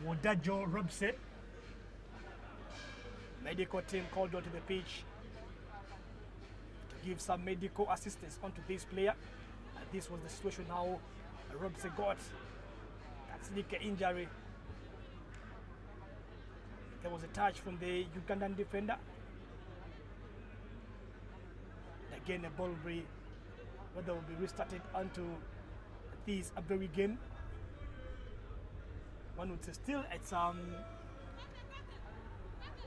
Wodajo Robson. Medical team called onto the pitch to give some medical assistance onto this player. And this was the situation how Robson got that sneaker injury. There was a touch from the Ugandan defender. Again, the ball will be, whether will be restarted onto this very game. One would say still it's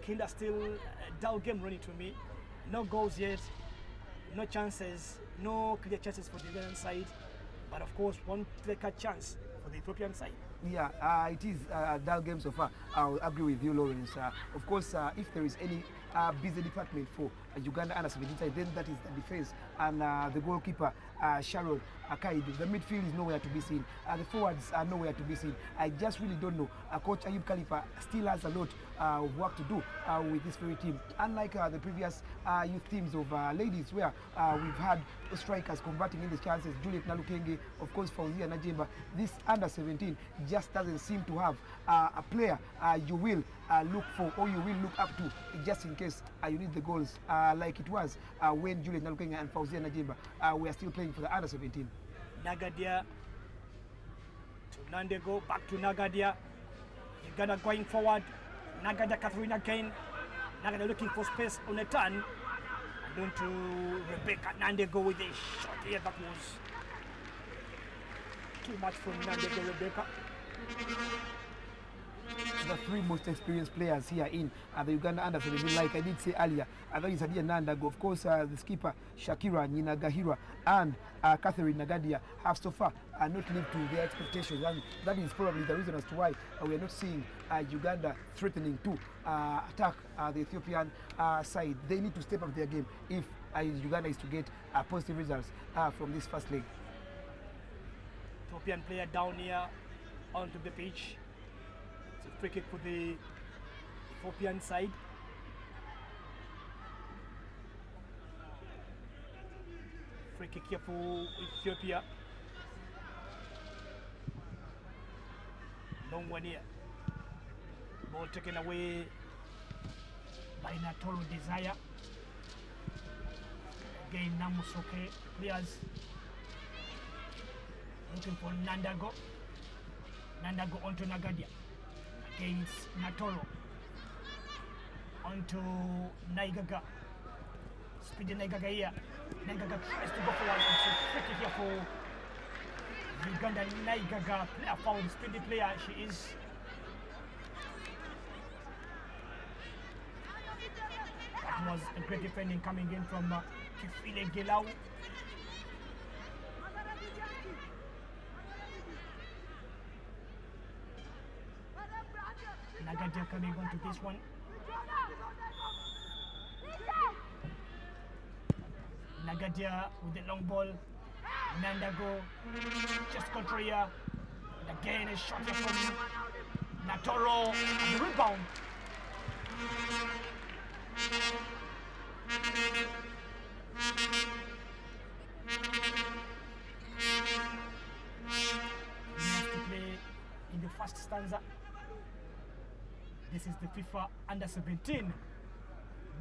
Kinda still a dull game running to me. No goals yet, no chances, no clear chances for the Ugandan side. But of course, one clear chance for the Ethiopian side. Yeah, it is a dull game so far. I'll agree with you, Lawrence. Of course, if there is any busy department for Uganda under 17 side, then that is the defense and the goalkeeper, Sharon Kaidu. The midfield is nowhere to be seen. The forwards are nowhere to be seen. I just really don't know. Coach Ayub Khalifa still has a lot of work to do with this very team. Unlike the previous youth teams of ladies, where we've had strikers converting in the chances, Juliet Nalukenge, of course, Fauzia Najimba, this under 17 just doesn't seem to have a player you will look for or you will look up to just in case you need the goals like it was when Juliet Nalukenge and Fauzia Najimba were still playing for the under 17. Nagadia to Nandego, back to Nagadia. Uganda going forward. Nagadia Catherine again. Nagadia looking for space on the turn. And on to Rebecca Nandego with a shot here. That was too much for Nandego Rebecca. The three most experienced players here in the Uganda under 17, like I did say earlier, that is Adia Nandago, of course, the skipper Shakira Nyinagahira and Catherine Nagadia have so far not lived to their expectations, and that is probably the reason as to why we are not seeing Uganda threatening to attack the Ethiopian side. They need to step up their game if Uganda is to get positive results from this first leg. Ethiopian player down here onto the pitch. Free kick for the Ethiopian side. Free kick here for Ethiopia. Long one here. Ball taken away by Natoro Desire. Again, Namusoke players looking for Nandago. Nandago onto Nagadia. Against Natoro onto Naigaga. Speedy Naigaga here. Naigaga tries to go forward. It's a free kick here for Uganda. Naigaga, player foul, speedy player she is. That was a great defending coming in from Kifile Gelau. Nagadia coming onto this one. Nagadia with the long ball. Nandago just control here. And again a shot here from Natoro. And the rebound. He has to play in the first stanza. This is the FIFA Under-17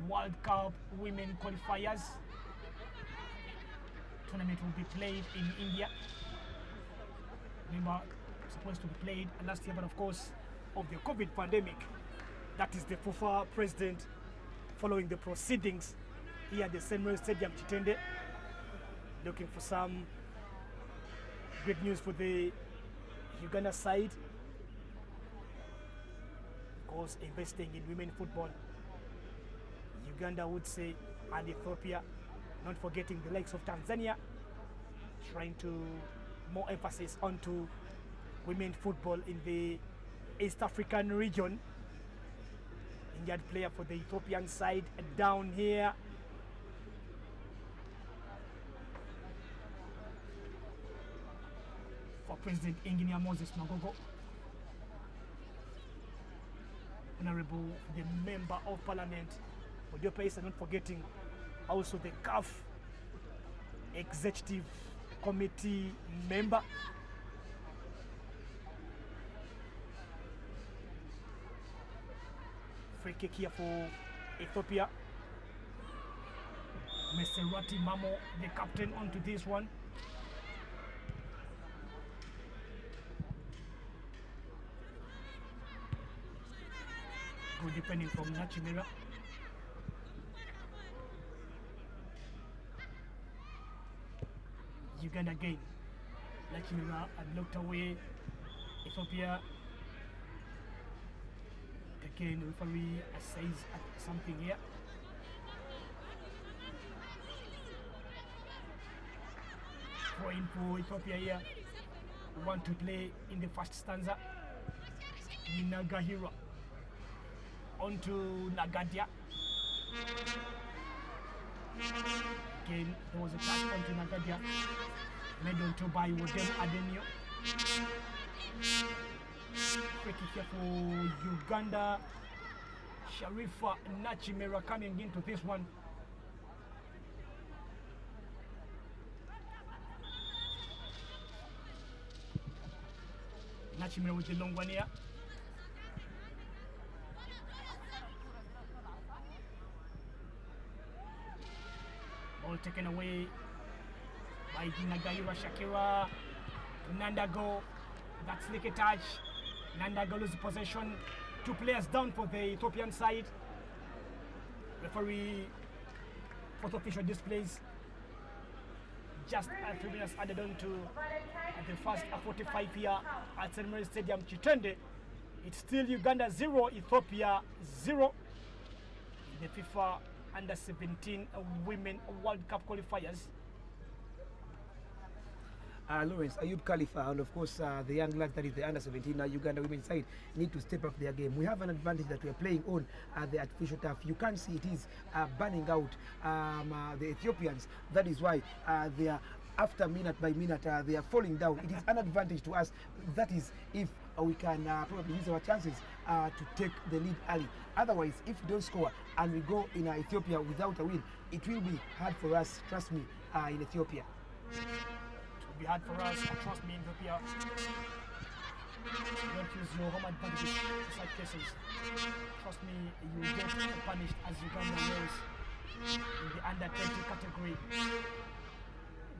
World Cup Women Qualifiers. Tournament will be played in India. Remember, supposed to be played last year, but of course, of the COVID pandemic. That is the FIFA president following the proceedings here at the St. Mary's Stadium, Chitende, looking for some great news for the Uganda side. Of course, investing in women football, Uganda would say, and Ethiopia, not forgetting the likes of Tanzania, trying to more emphasis onto women football in the East African region. Injured player for the Ethiopian side down here. For President Engineer Moses Magogo, Honorable the Member of Parliament, Odio Paisa, not forgetting also the CAF Executive Committee member. Free kick here for Ethiopia. Meserati Mamo, the captain, onto this one. Good defending from Nachimira. Uganda again. Nachimira had looked away. Ethiopia. Again, the referee says something here. Throw in for Ethiopia here. We want to play in the first stanza. Ninagahira onto Nagadia. Again, there was a pass onto Nagadia. Made on to by Wodem Adenio. Free kick here for Uganda. Sharifa Nachimera coming into this one. Nachimera with the long one here. Ball taken away by Nagaira Shakira. Nandago. That's lick a touch. Nandago loses possession. 2 players down for the Ethiopian side. Referee, fourth official displays just 3 minutes added on to the first 45 here at St. Mary's Stadium, Chitende. It's still Uganda 0, Ethiopia 0. The FIFA Under-17 Women World Cup qualifiers. Lawrence, Ayub Khalifa, and of course the young lads, that is the Under-17 Uganda women's side, need to step up their game. We have an advantage that we are playing on the artificial turf. You can't see it is burning out the Ethiopians. That is why they are, after minute by minute, they are falling down. It is an advantage to us. That is if we can probably use our chances to take the lead early. Otherwise, if we don't score and we go in Ethiopia without a win, it will be hard for us, trust me, in Ethiopia. Be hard for us, trust me, in Ethiopia. Don't use your home advantage in such cases. Trust me, you will get punished as Uganda was in the under-20 category.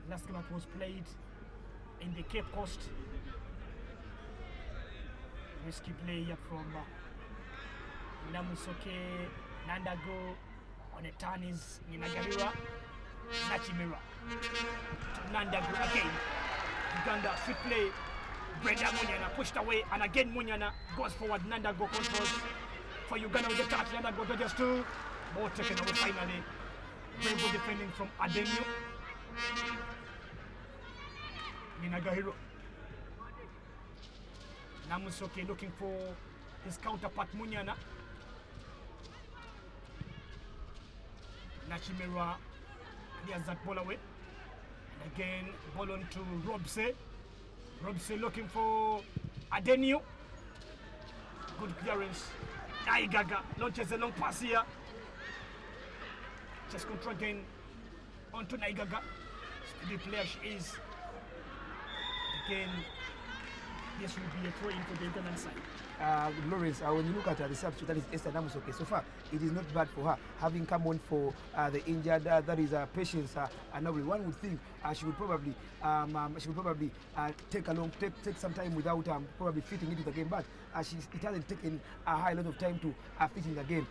Last game was played in the Cape Coast. Risky play here from Namusoke, Nandago, on a turn is Ninagarira. Nachimira. Nandago again. Uganda sweet play. Brenda Munyana pushed away, and again Munyana goes forward. Nandago controls. for Uganda with the touch. And that goes just two. Ball taken away finally. Very good defending from Adenio. Minagahiro. Namusoke looking for his counterpart Munyana. Nachimera clears that ball away. And again, ball on to Robse. Robse looking for Adenio. Good clearance. Aigaga launches a long pass here. Just control again onto Naigaga. Speedy player she is. Again, this will be a throw in for the Ugandan side. Lawrence, when you look at the substitute, that is Esther Namusoke, so far it is not bad for her having come on for the injured. That is Patience Nobly. One would think she would probably take some time without probably fitting into the game, but it hasn't taken a high lot of time to fit in the game.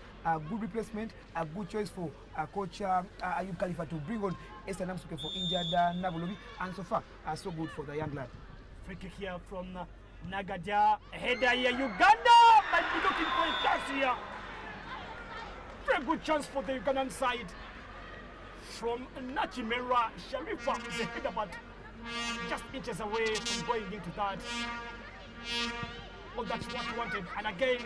Good replacement, a good choice for coach Ayub Khalifa to bring on Esther Namusoke for injured Nabolobi, and so far so good for the young lad. Free kick here from Nagadia. Header here. Uganda might be looking for a chance here. Very good chance for the Ugandan side. From Nachimera. Sharifa is a header, but just inches away from going into that. Oh, that's what he wanted. And again,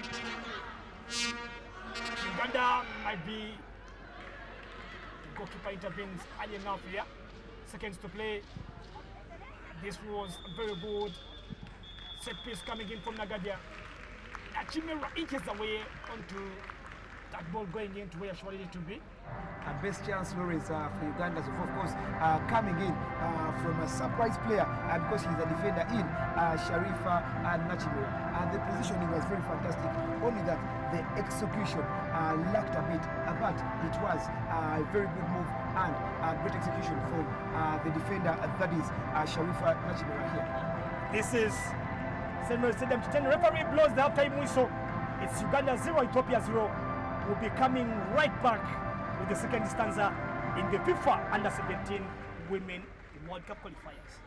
Uganda might be. The goalkeeper intervenes early enough here. Seconds to play. This was a very good set piece coming in from Nagadia. Nachimera inches away onto that ball going into where she wanted it to be. Best chance, Lawrence, for Uganda. So, of course, coming in from a surprise player because he's a defender in Sharifa Nachimera. The positioning was very fantastic. Only that the execution lacked a bit, but it was a very good move and great execution from the defender, that is Sharifa Nachimera here. This is Samuel Stadium to 10. Referee blows the halftime whistle. It's Uganda 0, Ethiopia 0. We'll be coming right back with the second stanza in the FIFA Under-17 Women World Cup qualifiers.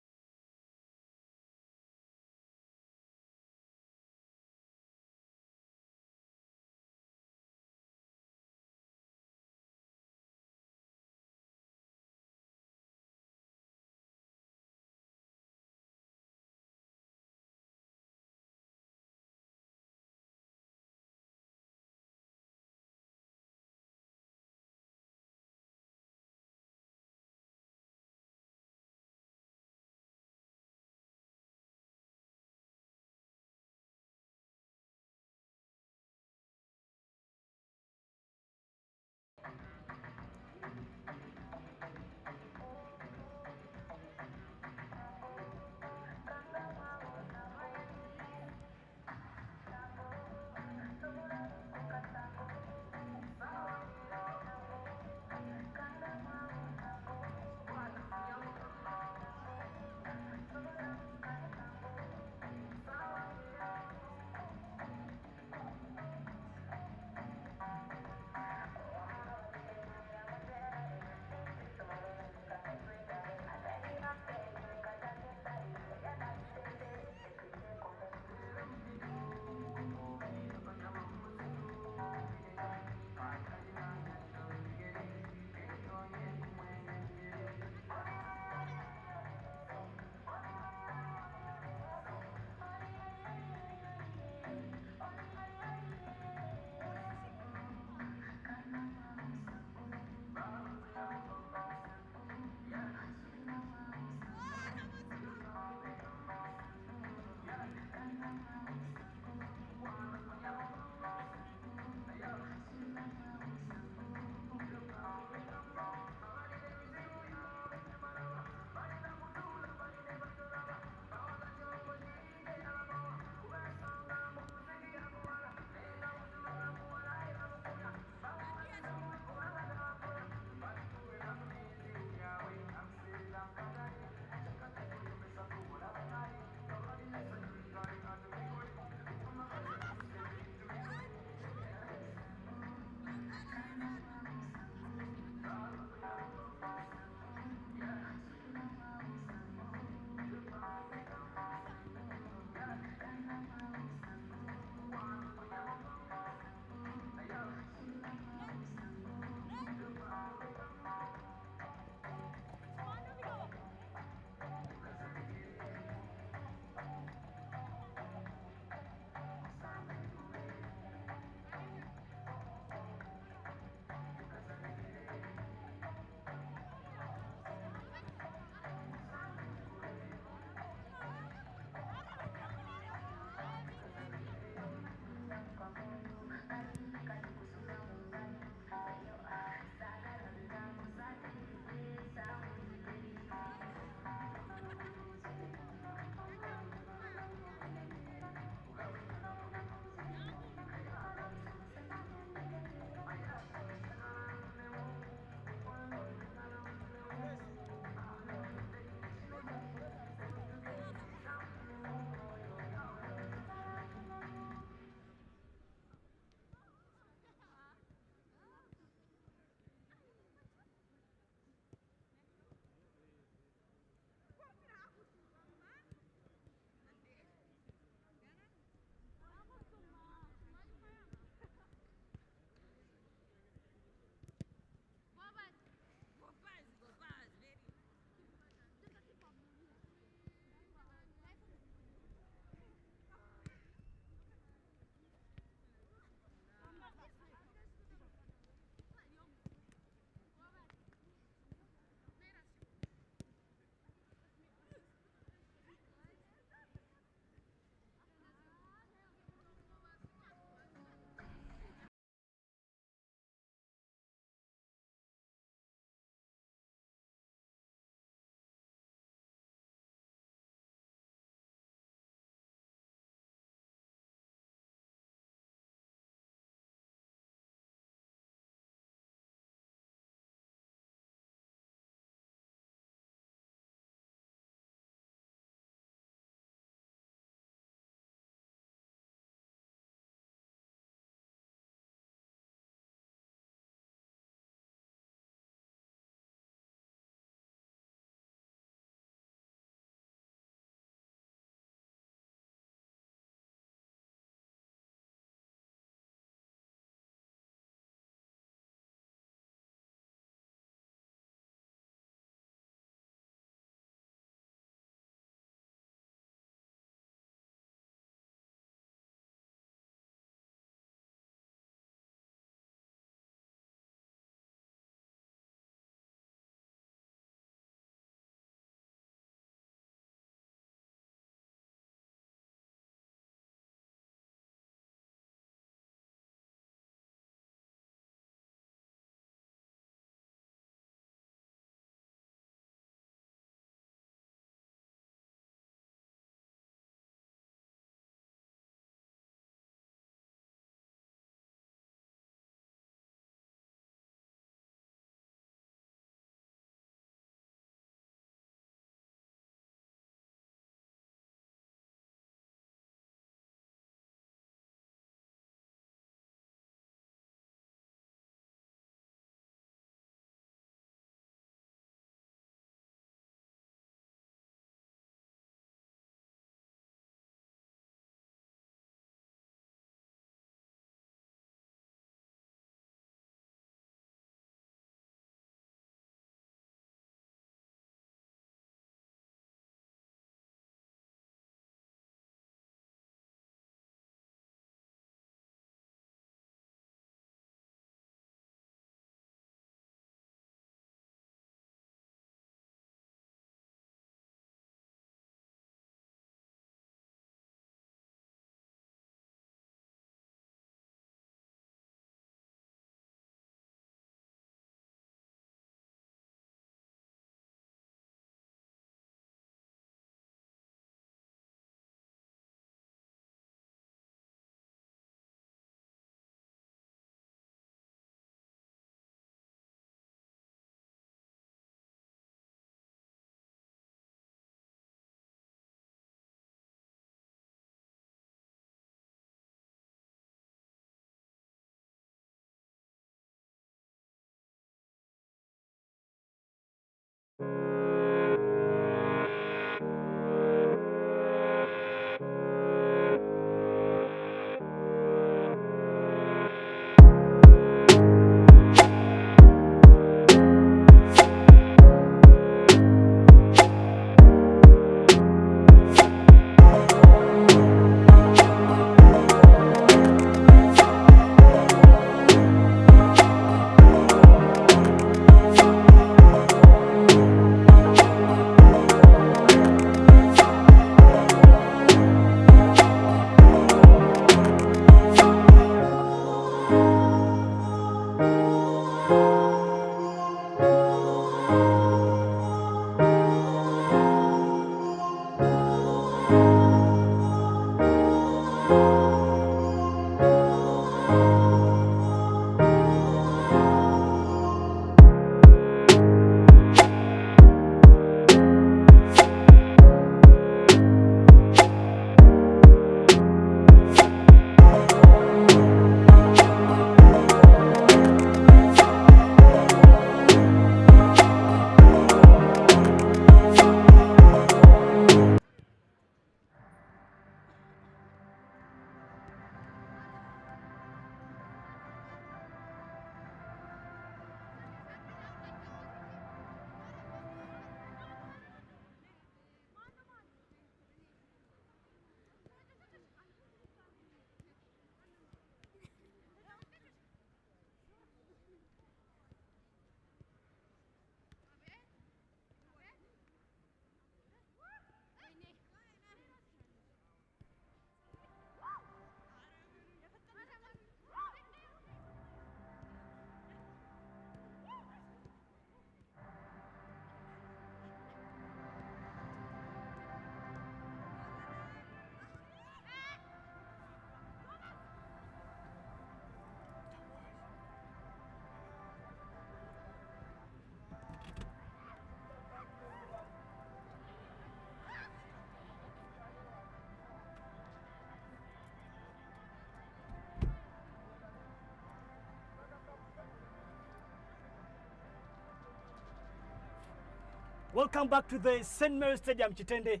Welcome back to the St. Mary's Stadium, Chitende,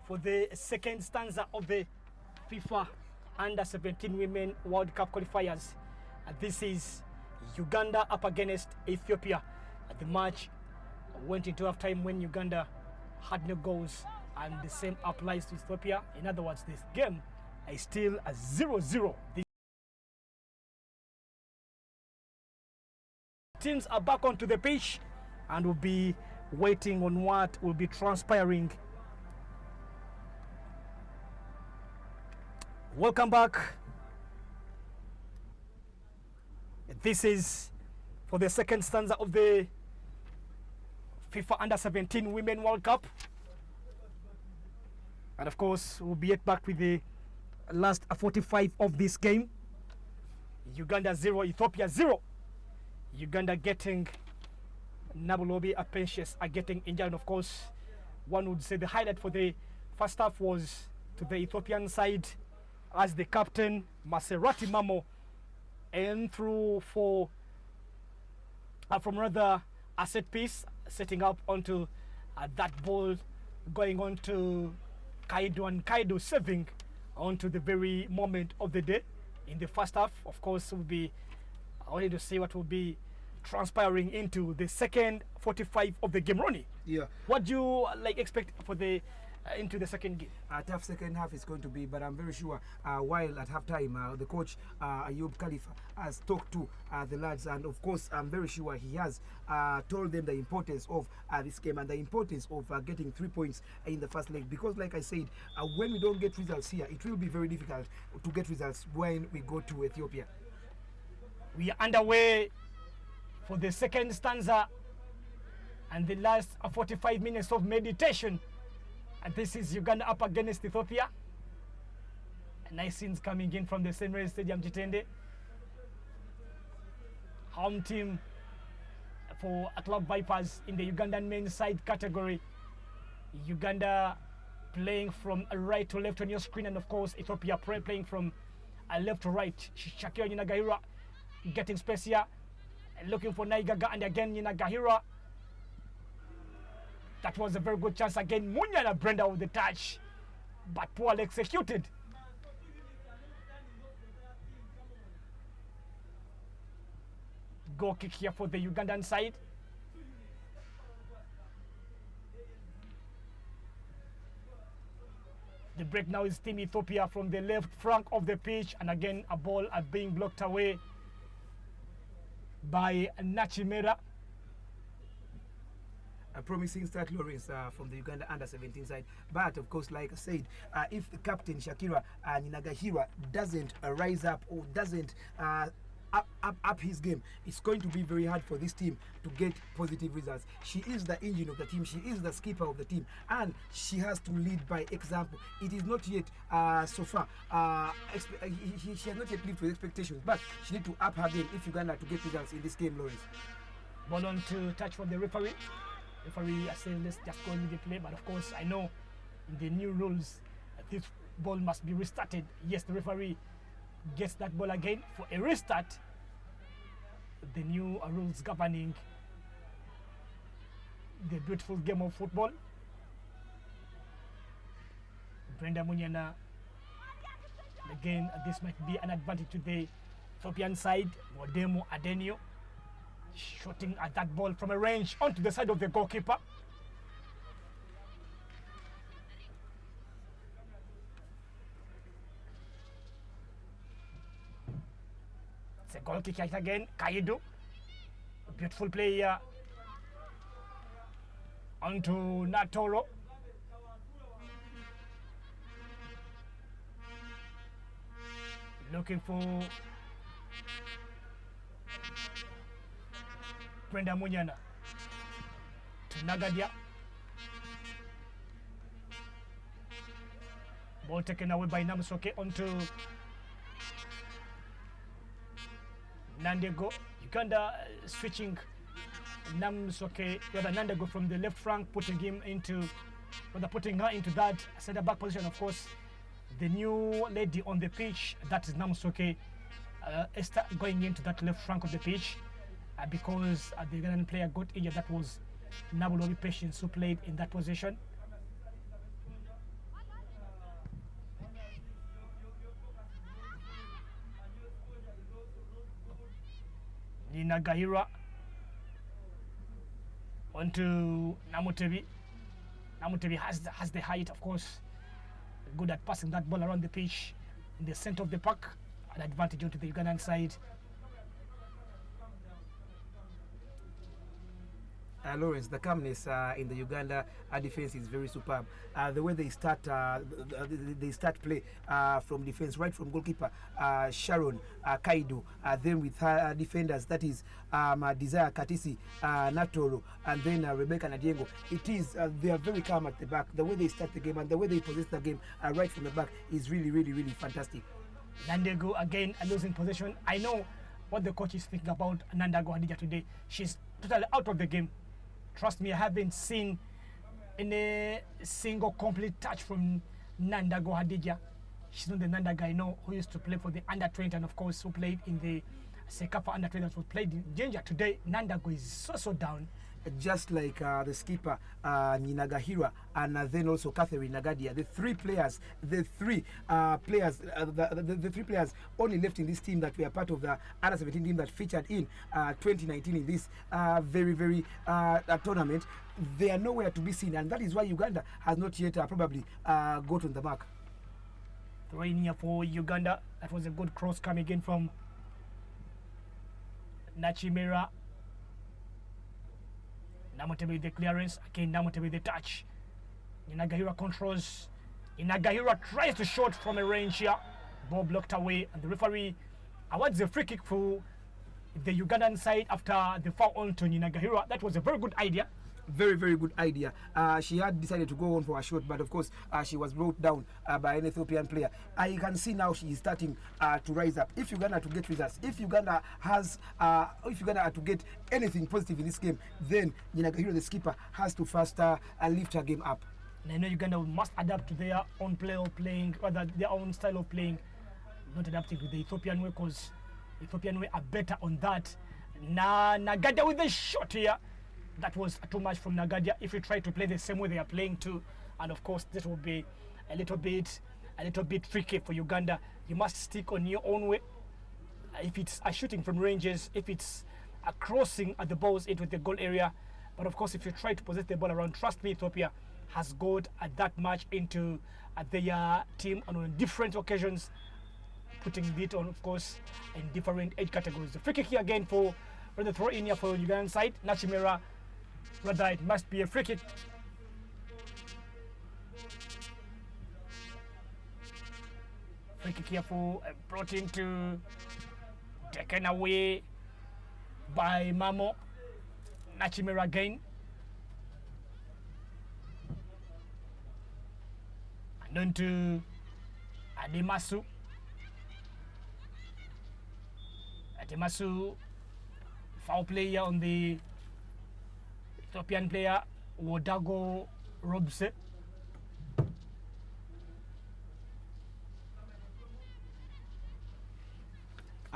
for the second stanza of the FIFA Under-17 Women World Cup qualifiers. This is Uganda up against Ethiopia. The match went into half-time when Uganda had no goals, and the same applies to Ethiopia. In other words, this game is still a 0-0. The teams are back onto the pitch and will be waiting on what will be transpiring. Welcome back. This is for the second stanza of the FIFA Under-17 Women World Cup. And of course, we'll be back with the last 45 of this game. Uganda 0, Ethiopia 0. Uganda getting Nabulobi Apentius are getting injured. And of course, one would say the highlight for the first half was to the Ethiopian side, as the captain Maserati Mamo and through for from rather a set piece, setting up onto that ball, going on to Kaido, and Kaido saving onto the very moment of the day in the first half. Of course, we'll be wanting to see what will be transpiring into the second 45 of the game. Ronnie, Yeah. what do you expect for the into the second game? A tough second half is going to be, but I'm very sure while at halftime the coach Ayub Khalifa has talked to the lads, and of course I'm very sure he has told them the importance of this game and the importance of getting 3 points in the first leg, because like I said, when we don't get results here, it will be very difficult to get results when we go to Ethiopia. We are underway for the second stanza and the last 45 minutes of meditation. And this is Uganda up against Ethiopia. Nice scenes coming in from the St. Mary's Stadium, Chitende. Home team for Club Vipers in the Ugandan men's side category. Uganda playing from right to left on your screen, and of course Ethiopia playing from left to right. Shakira Nyinagahira getting space here, looking for Naigaga, and again Nyinagahira. That was a very good chance again. Munyana Brenda with the touch, but poorly executed. Goal kick here for the Ugandan side. The break now is Team Ethiopia from the left flank of the pitch, and again a ball being blocked away by Nachimera. A promising start, Lawrence, from the Uganda Under-17 side. But, of course, like I said, if the captain, Shakira Nyinagahira, doesn't rise up or doesn't up his game, it's going to be very hard for this team to get positive results. She is the engine of the team. She is the skipper of the team. And she has to lead by example. It is not yet, so far, she has not yet lived with expectations. But she needs to up her game if Uganda to get results in this game, Lawrence. Ball on to touch from the referee. Referee I said let's just go with the play, but of course I know in the new rules this ball must be restarted. Yes, the referee gets that ball again for a restart. The new rules governing the beautiful game of football. Brenda Munyana, again this might be an advantage to the Ethiopian side. Modemo Adenio shooting at that ball from a range onto the side of the goalkeeper. It's a goal kick yet again. Kaido. Beautiful play here. Onto Natoro. Looking for Brenda Munyana to Nagadia. Ball taken away by Namsoke onto Nandego. Uganda switching Namsoke, rather Nandego from the left flank, putting her into that centre back position. Of course, the new lady on the pitch, that is Namsoke, Esther, going into that left flank of the pitch. Because the Ugandan player got injured. That was Nabulobi Patience, who played in that position. Nina Gahira onto Namutebi. Namutebi has the height, of course, good at passing that ball around the pitch in the center of the park, an advantage onto the Ugandan side. Lawrence, the calmness in the Uganda defense is very superb. The way they start play from defense, right from goalkeeper Sharon Kaido, then with her defenders, that is Desire Katisi, Natoro, and then Rebecca Nadiengo. It is they are very calm at the back. The way they start the game and the way they possess the game right from the back is really, really, really fantastic. Nandego again losing possession. I know what the coach is thinking about Nandago Hadija today. She's totally out of the game. Trust me, I haven't seen any single complete touch from Nandago Hadija. She's not the Nandaga I know who used to play for the under-20 and of course who played in the Sekafa under-20 that was played in Danger. Today, Nandago is so down. Just like the skipper Ninagahira and then also Catherine Nagadia, the three players only left in this team that were part of the under 17 team that featured in 2019 in this very tournament. They are nowhere to be seen, and that is why Uganda has not yet probably got on the mark. Throwing here for Uganda. That was a good cross coming in from Nachimera. Namutebi with the clearance. Again, Namutebi with the touch. Inagahira controls. Inagahira tries to shoot from a range here. Ball blocked away, and the referee awards a free kick for the Ugandan side after the foul on to Inagahira. That was a very good idea. Very good idea. She had decided to go on for a shot, but of course she was brought down by an Ethiopian player. I can see now she is starting to rise up. If Uganda are to get results, if Uganda are to get anything positive in this game, then Ninagahiro, the skipper, has to first lift her game up. And I know Uganda must adapt to their own play of playing, rather their own style of playing, not adapting to the Ethiopian way, because Ethiopian way are better on that. Nagadia with the shot here. That was too much from Nagadia. If you try to play the same way they are playing too, and of course this will be a little bit tricky for Uganda. You must stick on your own way. If it's a shooting from ranges, if it's a crossing at the balls into the goal area, but of course if you try to possess the ball around, trust me, Ethiopia has got that much into their team and on different occasions, putting it on, of course, in different age categories. The free kick here again for the throw in here for Ugandan side. Nachimera. Rather, it must be a free kick. Free kick here for brought into, taken away by Mamo. Nachimera again. And on to Ademasu. Ademasu, foul player on the Ethiopian player Wodago Robse.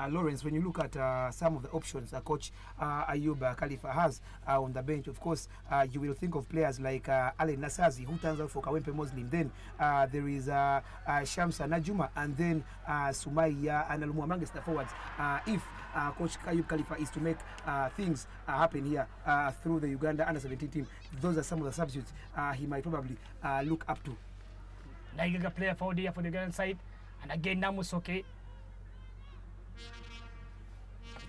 Lawrence, when you look at some of the options Coach Ayub Khalifa has on the bench, of course, you will think of players like Allen Nasazi, who turns out for Kawempe Muslim. Then there is Shamsa Najuma, and then Sumaya and Alumu amongst the forwards. If Coach Ayub Khalifa is to make things happen here through the Uganda under-17 team, those are some of the substitutes he might probably look up to. Naigaga player for the Ugandan side, and again Namusoke.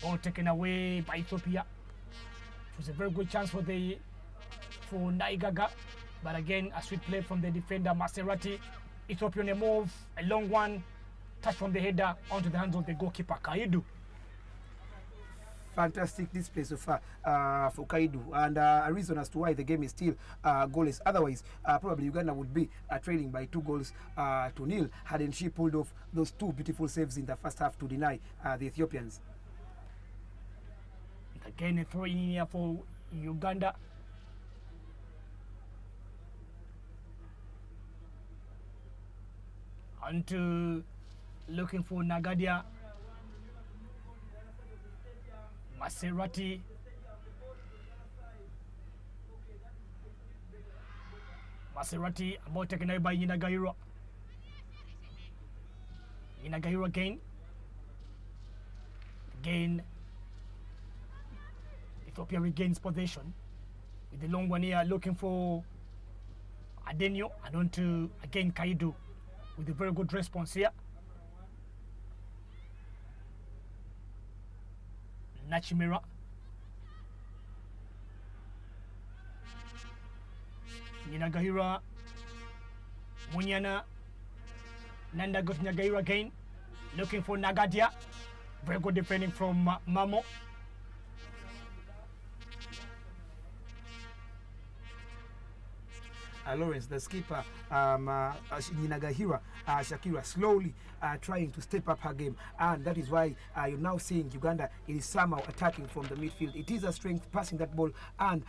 Ball taken away by Ethiopia. It was a very good chance for Naigaga, but again a sweet play from the defender Maserati. Ethiopia on a move, a long one, touch from the header onto the hands of the goalkeeper Kaidu. Fantastic display so far for Kaidu, and a reason as to why the game is still goalless. Otherwise, probably Uganda would be trailing by 2-0 hadn't she pulled off those two beautiful saves in the first half to deny the Ethiopians. Again, a throw in here for Uganda. Onto looking for Nagadia. Maserati. Maserati about taken away by Nyinagahiro. Nyinagahiro again. Again, Ethiopia regains possession with the long one here looking for Adenio and on to again Kaidu with a very good response here. Nachimira. Nyinagahira. Munyana. Nanda goes Nyinagahira again. Looking for Nagadia. Very good defending from Mamo. Lawrence, the skipper, Nyinagahira, Shakira, slowly trying to step up her game, and that is why you're now seeing Uganda is somehow attacking from the midfield. It is a strength passing that ball and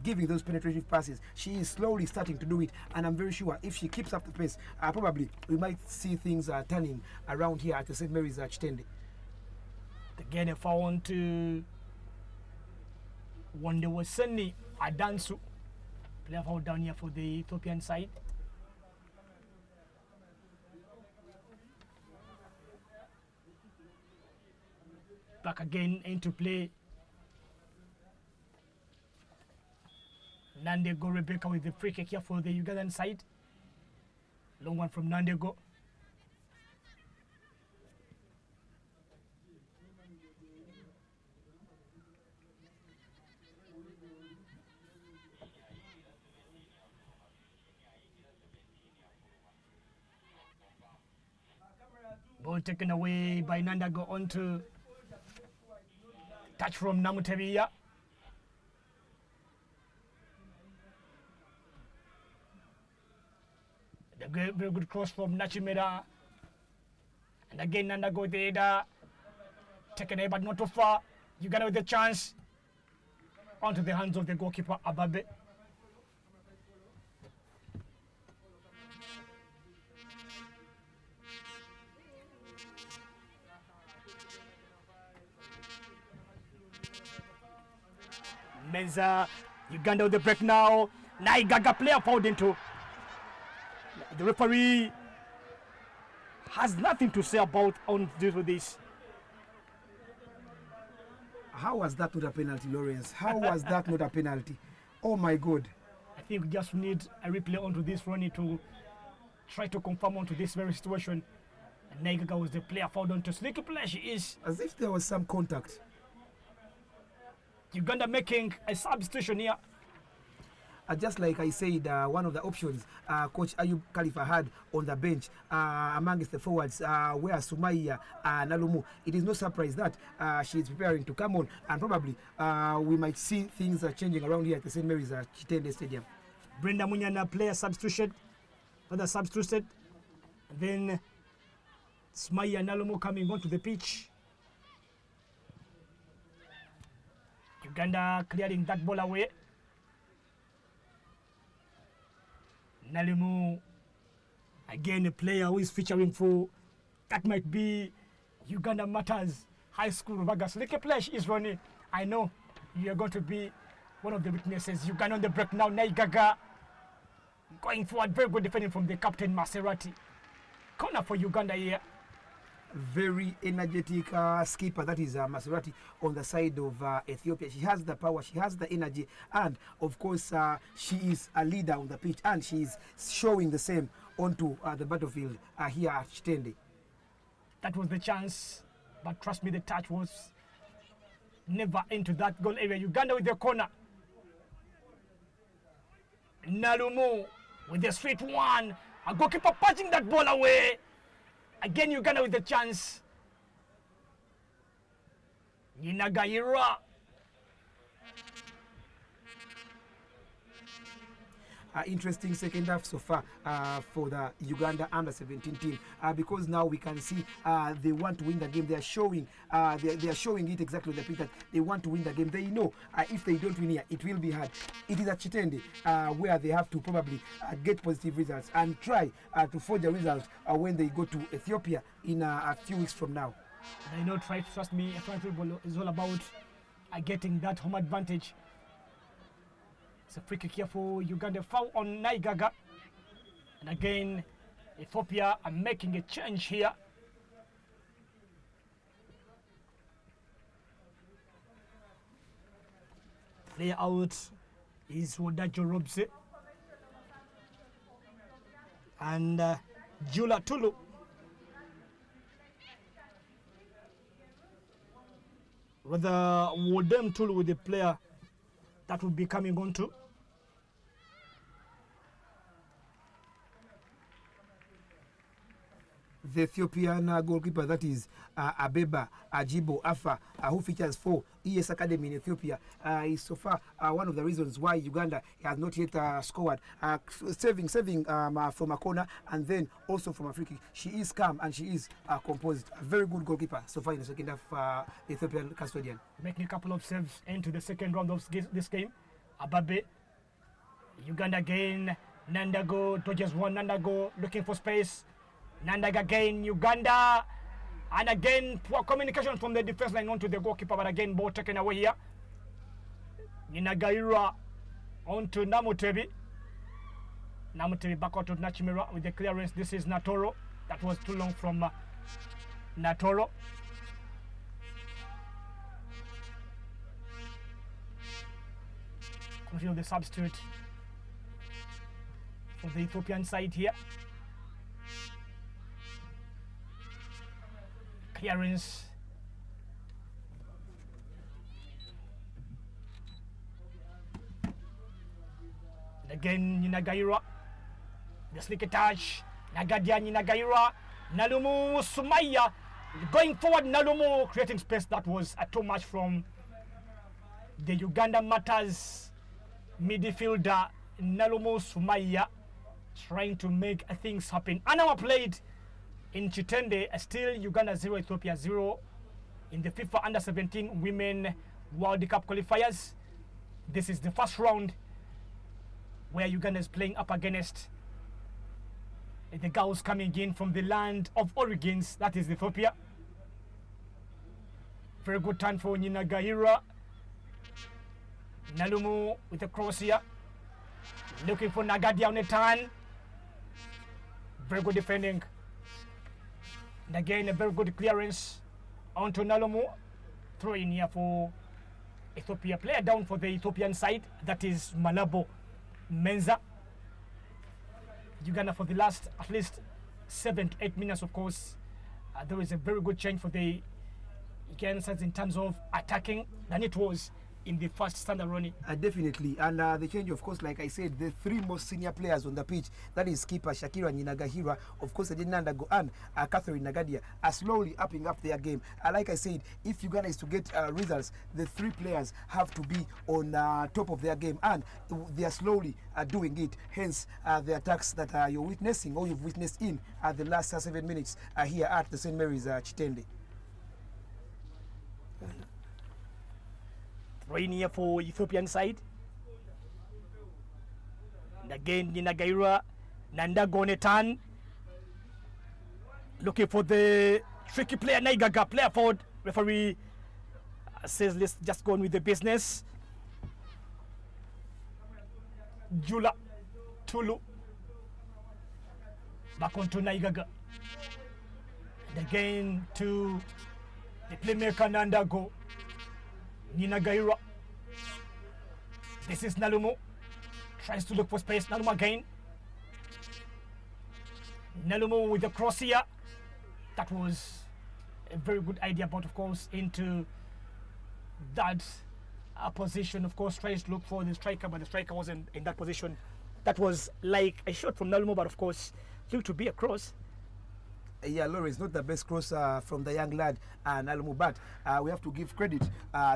giving those penetrative passes. She is slowly starting to do it, and I'm very sure if she keeps up the pace, probably we might see things turning around here at the St. Mary's Chitende. Again, if I want to Wonder was Sunny Adansu. Player foul down here for the Ethiopian side. Back again into play. Nandego Rebecca with the free kick here for the Ugandan side. Long one from Nandego. Ball taken away by Nandago onto touch from Namutebiya. The very good cross from Nachimera. And again Nandago there. Taken away but not too far. Uganda with the chance. Onto the hands of the goalkeeper Ababe. Menza, Uganda with the break now. Naigaga player fouled into. The referee has nothing to say about on this with this. How was that not a penalty, Lawrence? How was that not a penalty? Oh my God. I think we just need a replay onto this, Ronnie, to try to confirm onto this very situation. And Naigaga was the player fouled onto. Sneaky player she is. As if there was some contact. Uganda making a substitution here. Just like I said, one of the options Coach Ayub Khalifa had on the bench amongst the forwards were Sumaiya Nalumu. It is no surprise that she is preparing to come on, and probably we might see things changing around here at the St. Mary's Chitende Stadium. Brenda Munyana player substituted, further substituted, and then Sumaiya Nalumu coming onto the pitch. Uganda clearing that ball away. Nalumu, again a player who is featuring for, that might be Uganda Matters High School Vagas. Like a player she is running. I know you are going to be one of the witnesses. Uganda on the break now. Naigaga going forward. Very good defending from the captain Maserati. Corner for Uganda here. Very energetic skipper, that is Maserati on the side of Ethiopia. She has the power, she has the energy, and of course she is a leader on the pitch, and she is showing the same onto the battlefield here at Chitende. That was the chance, but trust me, the touch was never into that goal area. Uganda with the corner. Nalumu with the straight one. A goalkeeper punching that ball away. Again, Uganda with the chance. Nyinagahira. Interesting second half so far for the Uganda under-17 team because now we can see they want to win the game. They are showing they are showing it exactly the pitch that they want to win the game. They know if they don't win here, it will be hard. It is at Chitende where they have to probably get positive results and try to forge a result when they go to Ethiopia in a few weeks from now. I know, trust me, football is all about getting that home advantage. It's a free kick here for Uganda. Foul on Naigaga. And again, Ethiopia are making a change here. Player out is Wodajo Robse and Jula Tulu. Rather, Wodem Tulu with the player that will be coming on to. The Ethiopian goalkeeper, that is Abeba Ajibo Afa, who features for ES Academy in Ethiopia, is so far one of the reasons why Uganda has not yet scored. Saving from a corner and then also from a free kick. She is calm and she is composed. A very good goalkeeper so far in the second half, the Ethiopian custodian. Making a couple of saves into the second round of this game. Ababe, Uganda again. Nandago dodges one. Nandago looking for space. Nandaga again, Uganda, and again poor communication from the defense line onto the goalkeeper, but again ball taken away here. Ninagaira onto Namutebi. Namutebi back out to Nachimira with the clearance. This is Natoro. That was too long from Natoro. Continue the substitute for the Ethiopian side here. Clearance. And again, Ninagaira. The sneaky touch. Nagadia, Ninagaira. Nalumu Sumaya. Going forward, Nalumu creating space. That was too much from the Uganda Matters midfielder Nalumu Sumaya, trying to make things happen. Anawa played in Chitende, still Uganda 0, Ethiopia 0 in the FIFA Under-17 Women World Cup qualifiers. This is the first round where Uganda is playing up against the girls coming in from the land of origins, that is Ethiopia. Very good turn for Ninagaira. Nalumu with a cross here. Looking for Nagadia on the turn. Very good defending. And again, a very good clearance onto Nalumu. Throw in here for Ethiopia. Player down for the Ethiopian side. That is Malabo Menza. Uganda for the last at least 7 to 8 minutes, of course. There is a very good change for the Ugandans in terms of attacking than it was in the first standard running. Definitely, and the change, of course, like I said, the three most senior players on the pitch, that is keeper Shakira Ninagahira, of course, Nandago, and Catherine Nagadia, are slowly upping up their game. Like I said, if Uganda is to get results, the three players have to be on top of their game, and they are slowly doing it. Hence, the attacks that you're witnessing, or you've witnessed in the last 7 minutes here at the St. Mary's Chitende. Right here for Ethiopian side. And again, Ninagaira, Nandagonetan. Looking for the tricky player, Naigaga, player forward. Referee says let's just go on with the business. Jula Tulu. Back onto Naigaga. And again to the playmaker Nandago. Ninagaira. This is Nalumu. Tries to look for space. Nalumu again. Nalumu with the cross here. That was a very good idea, but of course into that position. Of course, tries to look for the striker, but the striker wasn't in that position. That was like a shot from Nalumu, but of course, looked to be a cross. Yeah, Lawrence, not the best cross from the young lad, Nalumu, but we have to give credit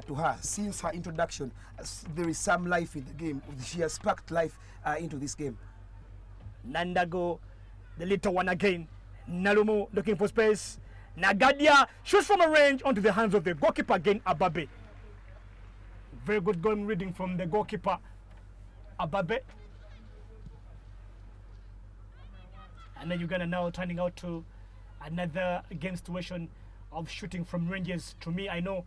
to her. Since her introduction, there is some life in the game. She has sparked life into this game. Nandago, the little one again. Nalumu looking for space. Nagadia shoots from a range onto the hands of the goalkeeper again, Ababe. Very good game reading from the goalkeeper, Ababe. And then Uganda now turning out to another game situation of shooting from ranges. To me, I know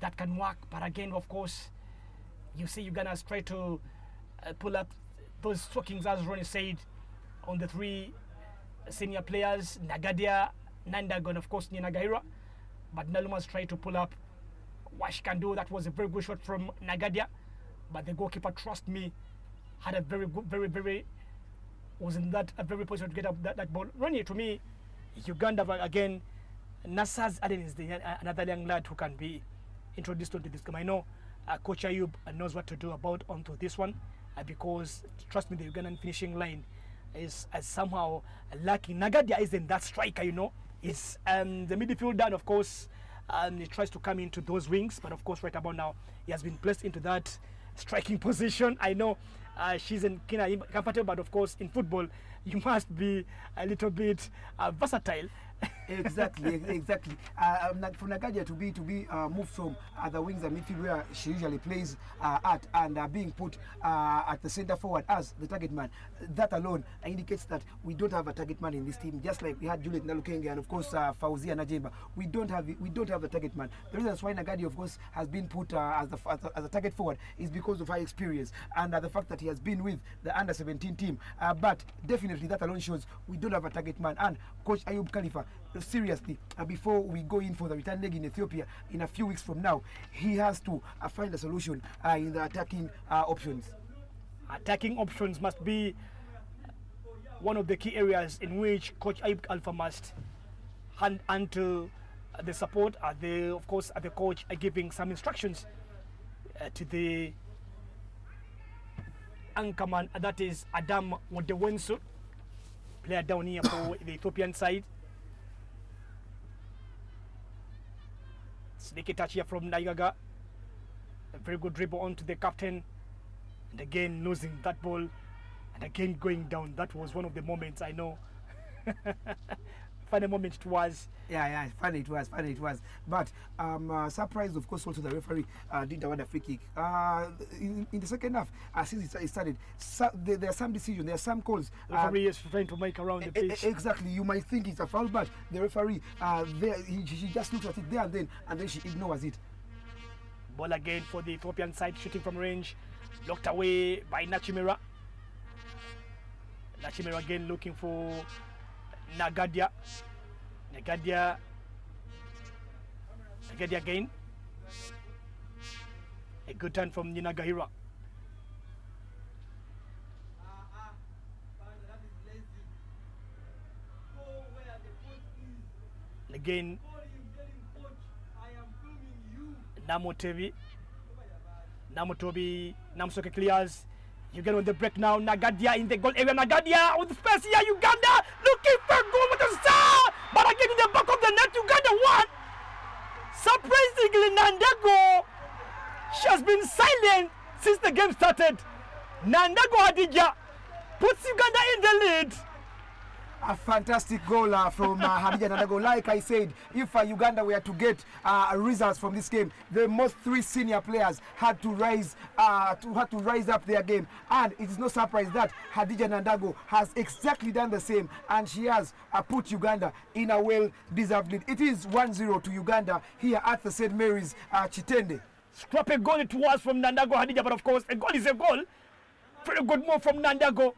that can work, but again, of course, you see Uganda try to pull up those stockings, as Ronnie said, on the three senior players, Nagadia, Nandago, and of course Ninagahira. But Nalumas tried to pull up what she can do. That was a very good shot from Nagadia. But the goalkeeper, trust me, had a very good, very, was in that a very position to get up that ball. Ronnie, to me, Uganda again, Nasser's Aden is another young lad who can be introduced onto this game. I know Coach Ayub knows what to do about onto this one because, trust me, the Ugandan finishing line is somehow lacking. Nagadia isn't that striker, It's the midfielder, and of course, he tries to come into those wings, but of course, right about now, he has been placed into that striking position. I know she's in comfortable, but of course, in football, you must be a little bit versatile. Exactly. For Nagadia to be moved from the wings and midfield where she usually plays at, and being put at the centre forward as the target man, that alone indicates that we don't have a target man in this team. Just like we had Juliet Nalukenge and of course Fauzia Najemba, we don't have the target man. The reason why Nagadia of course has been put as a target forward is because of her experience and the fact that he has been with the under 17 team. But definitely that alone shows we don't have a target man. And Coach Ayub Khalifa, seriously, before we go in for the return leg in Ethiopia in a few weeks from now, he has to find a solution in the attacking options. Attacking options must be one of the key areas in which Coach Ayub Khalifa must hand unto the support. Of course, the coach are giving some instructions to the anchorman, that is Adam Wodewensu, player down here for the Ethiopian side. Sneaky touch here from Naigaga. A very good dribble onto the captain. And again losing that ball. And again going down. That was one of the moments, I know. Funny moment it was. Yeah, funny it was. But surprised, of course, also the referee didn't award a free kick. In the second half, since it started, there are some decisions, there are some calls. The referee is trying to make around the pitch. Exactly. You might think it's a foul, but the referee, she just looks at it there and then she ignores it. Ball again for the Ethiopian side, shooting from range. Blocked away by Nachimera. Nachimera again looking for Nagadia again. A good turn from Ninagahira. Again, Namotobi, Namsoke clears. You get on the break now. Nagadia in the goal area. Nagadia with space here. Uganda looking for goal with a star. But again in the back of the net, Uganda won. Surprisingly, Nandago, she has been silent since the game started. Nandago Hadija puts Uganda in the lead. A fantastic goal from Hadija Nandago. Like I said, if Uganda were to get results from this game, the most three senior players had to rise up their game, and it is no surprise that Hadija Nandago has exactly done the same, and she has put Uganda in a well-deserved lead. It is 1-0 to Uganda here at the St. Mary's Chitende. Scrappy goal it was from Nandago Hadija, but of course a goal is a goal. Very good move from Nandago.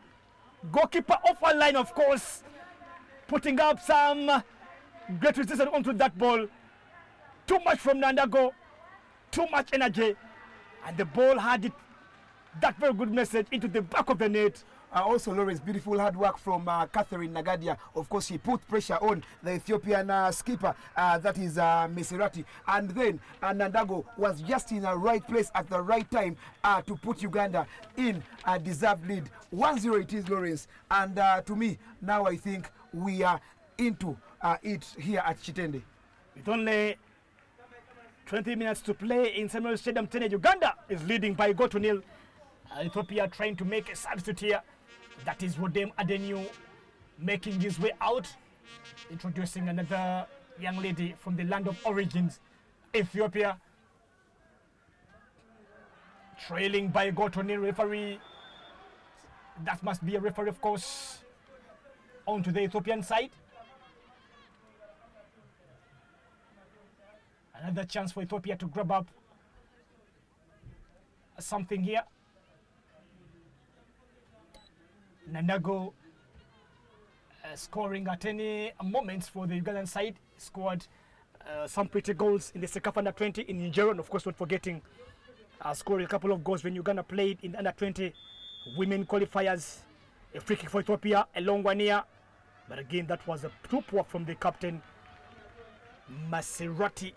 Goalkeeper off a line, of course, putting up some great resistance onto that ball. Too much from Nandago, too much energy, and the ball had that very good message into the back of the net. Also, Lawrence, beautiful hard work from Catherine Nagadia. Of course, she put pressure on the Ethiopian skipper, that is Meserati. And then Nandago was just in the right place at the right time to put Uganda in a deserved lead. 1-0 it is, Lawrence. And to me, now I think we are into it here at Chitende. With only 20 minutes to play in Samuel Stadium, Uganda is leading by goal to nil. Ethiopia trying to make a substitute here. That is Rodem Adenu making his way out, introducing another young lady from the land of origins, Ethiopia. Trailing by goal to nil. Referee, that must be a referee, of course, onto the Ethiopian side. Another chance for Ethiopia to grab up something here. Nandago scoring at any moments for the Ugandan side. Scored some pretty goals in the Sekafa Under-20 in Nigeria, and of course not forgetting scoring a couple of goals when Uganda played in the Under-20 women qualifiers. A free kick for Ethiopia, a long one here, but again that was a too poor from the captain Maserati.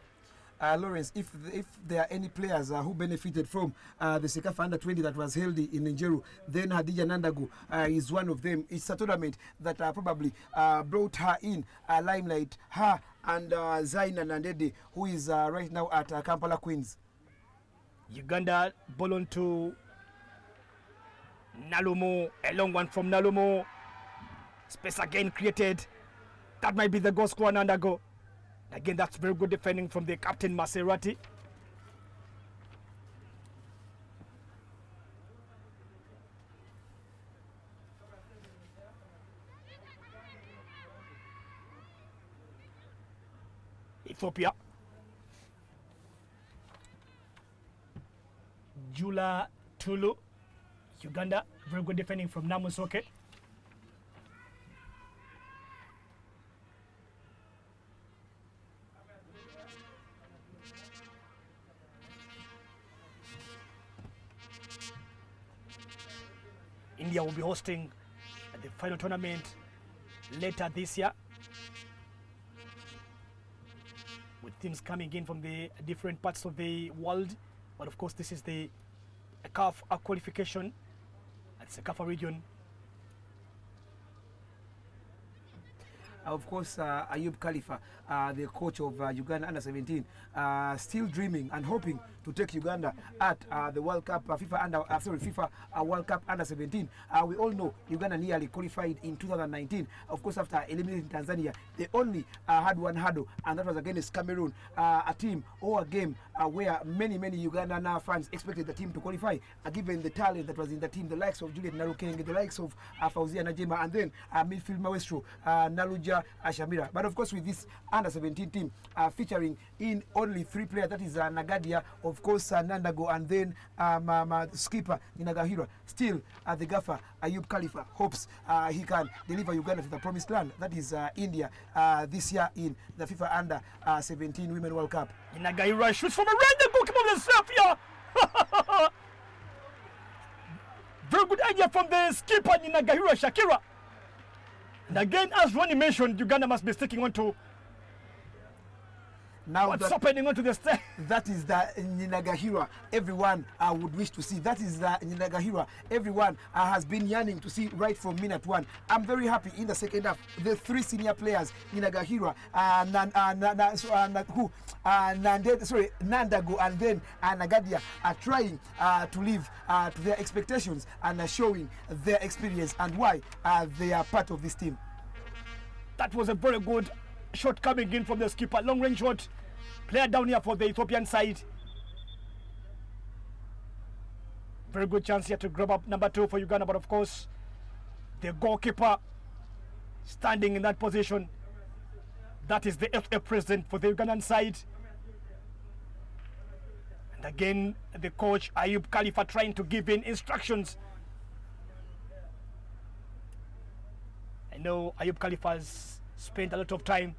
Lawrence, if there are any players who benefited from the Sekafa Under-20 that was held in Nigeria, then Hadija Nandago is one of them. It's a tournament that probably brought her in limelight, her and Zaina Nandede, who is right now at Kampala Queens. Uganda ball on to Nalumo, a long one from Nalumo. Space again created. That might be the goal scorer, Nandago. Again, that's very good defending from the captain Maserati. Ethiopia. Jula Tulu. Uganda, very good defending from Namusoke. India will be hosting the final tournament later this year, with teams coming in from the different parts of the world. But of course, this is the CAF qualification at Sekafa region. Of course, Ayub Khalifa, the coach of Uganda Under-17, still dreaming and hoping to take Uganda at the World Cup, FIFA World Cup Under-17. We all know Uganda nearly qualified in 2019. Of course, after eliminating Tanzania, they only had one hurdle, and that was against Cameroon, a team or a game where many Ugandan fans expected the team to qualify, given the talent that was in the team, the likes of Juliet Narukenge, the likes of Fauzia Najema, and then midfield maestro Naluja Shamira. But of course, with this Under-17 team featuring in only 3 players, that is Nagadia, of course Nandago, and then skipper Ninagahira. Still, the gaffer Ayub Khalifa hopes he can deliver Uganda to the promised land, that is India, this year in the FIFA Under-17 Women World Cup. Ninagahira shoots from around the goalkeeper of the Ethiopia. Very good idea from the skipper Ninagahira Shakira. And again, as Ronnie mentioned, Uganda must be sticking on to now what's happening onto the stage. That is the Ninagahira everyone would wish to see. That is the Ninagahira everyone has been yearning to see right from minute one. I'm very happy in the second half. The 3 senior players, Ninagahira, Nandago, and then Nagadia, are trying to live to their expectations and showing their experience and why they are part of this team. That was a very good shot coming in from the skipper. Long range shot. Player down here for the Ethiopian side. Very good chance here to grab up number 2 for Uganda, but of course, the goalkeeper standing in that position. That is the FA president for the Ugandan side. And again, the coach Ayub Khalifa trying to give in instructions. I know Ayub Khalifa has spent a lot of time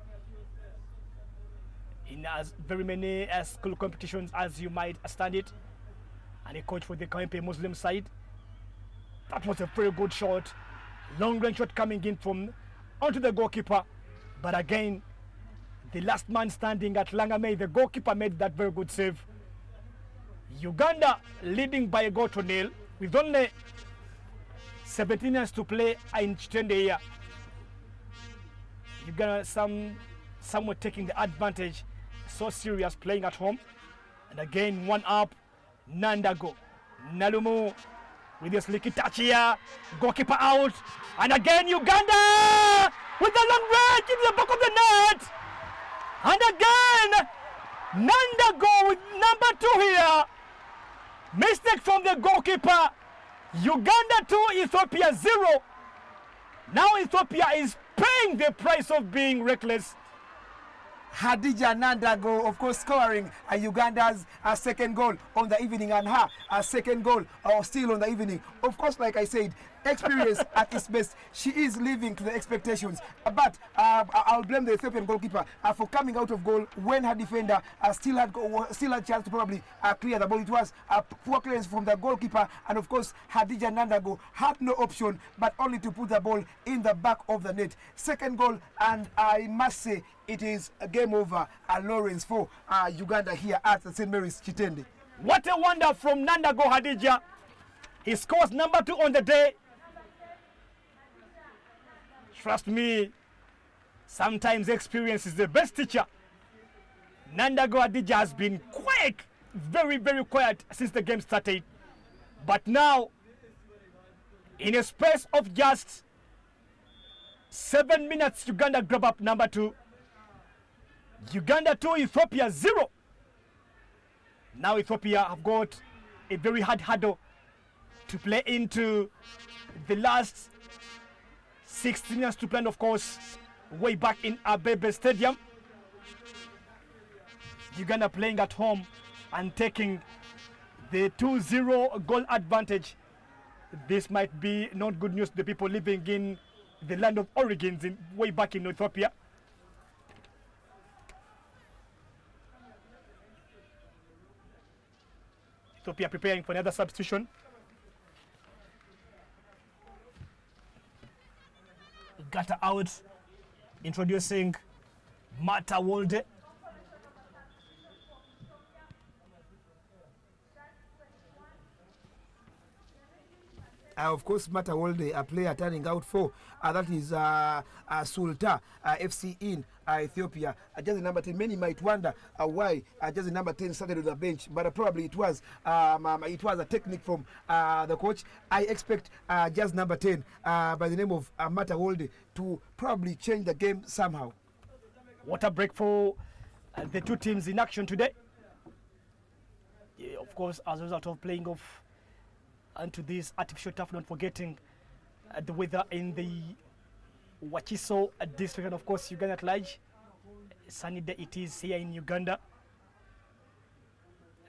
in as very many school competitions as you might stand it, and a coach for the Kawempe Muslim side. That was a very good shot, long range shot coming in from onto the goalkeeper, but again the last man standing at Langame, the goalkeeper, made that very good save. Uganda leading by a goal to nil with only 17 minutes to play in Chitende here. Uganda somewhere taking the advantage. So serious, playing at home. And again, one up, Nandago. Nalumu with this leaky touch here. Goalkeeper out. And again, Uganda with the long range in the back of the net. And again, Nandago with number 2 here. Mistake from the goalkeeper. Uganda 2, Ethiopia 0. Now Ethiopia is paying the price of being reckless. Hadija Nandago, of course, scoring Uganda's second goal on the evening, and her second goal still on the evening. Of course, like I said, experience at its best. She is living to the expectations. But I'll blame the Ethiopian goalkeeper for coming out of goal when her defender still had chance to probably clear the ball. It was a poor clearance from the goalkeeper, and of course Hadija Nandago had no option but only to put the ball in the back of the net. Second goal, and I must say it is a game over, Lawrence, for Uganda here at St. Mary's Chitende. What a wonder from Nandago Hadija. He scores number 2 on the day. Trust me, sometimes experience is the best teacher. Nandago Hadija has been quiet, very, very quiet since the game started. But now, in a space of just 7 minutes, Uganda grab up number 2. Uganda 2, Ethiopia 0. Now Ethiopia have got a very hard hurdle to play into the last 16 years to plan, of course, way back in Abebe Stadium. Uganda playing at home and taking the 2-0 goal advantage. This might be not good news to the people living in the land of origins way back in Ethiopia. Ethiopia preparing for another substitution. Gata out, introducing Mata Wolde. Of course, Mata Wolde, a player turning out for that is Sulta FC in Ethiopia. Jersey number 10. Many might wonder why jersey number 10 started on the bench, but probably it was a technique from the coach. I expect jersey number 10 by the name of Mata Wolde to probably change the game somehow. What a break for the two teams in action today. Yeah, of course, as a result of playing off onto this artificial turf, not forgetting the weather in the Wachiso district, and of course Uganda at large. Sunny day it is here in Uganda.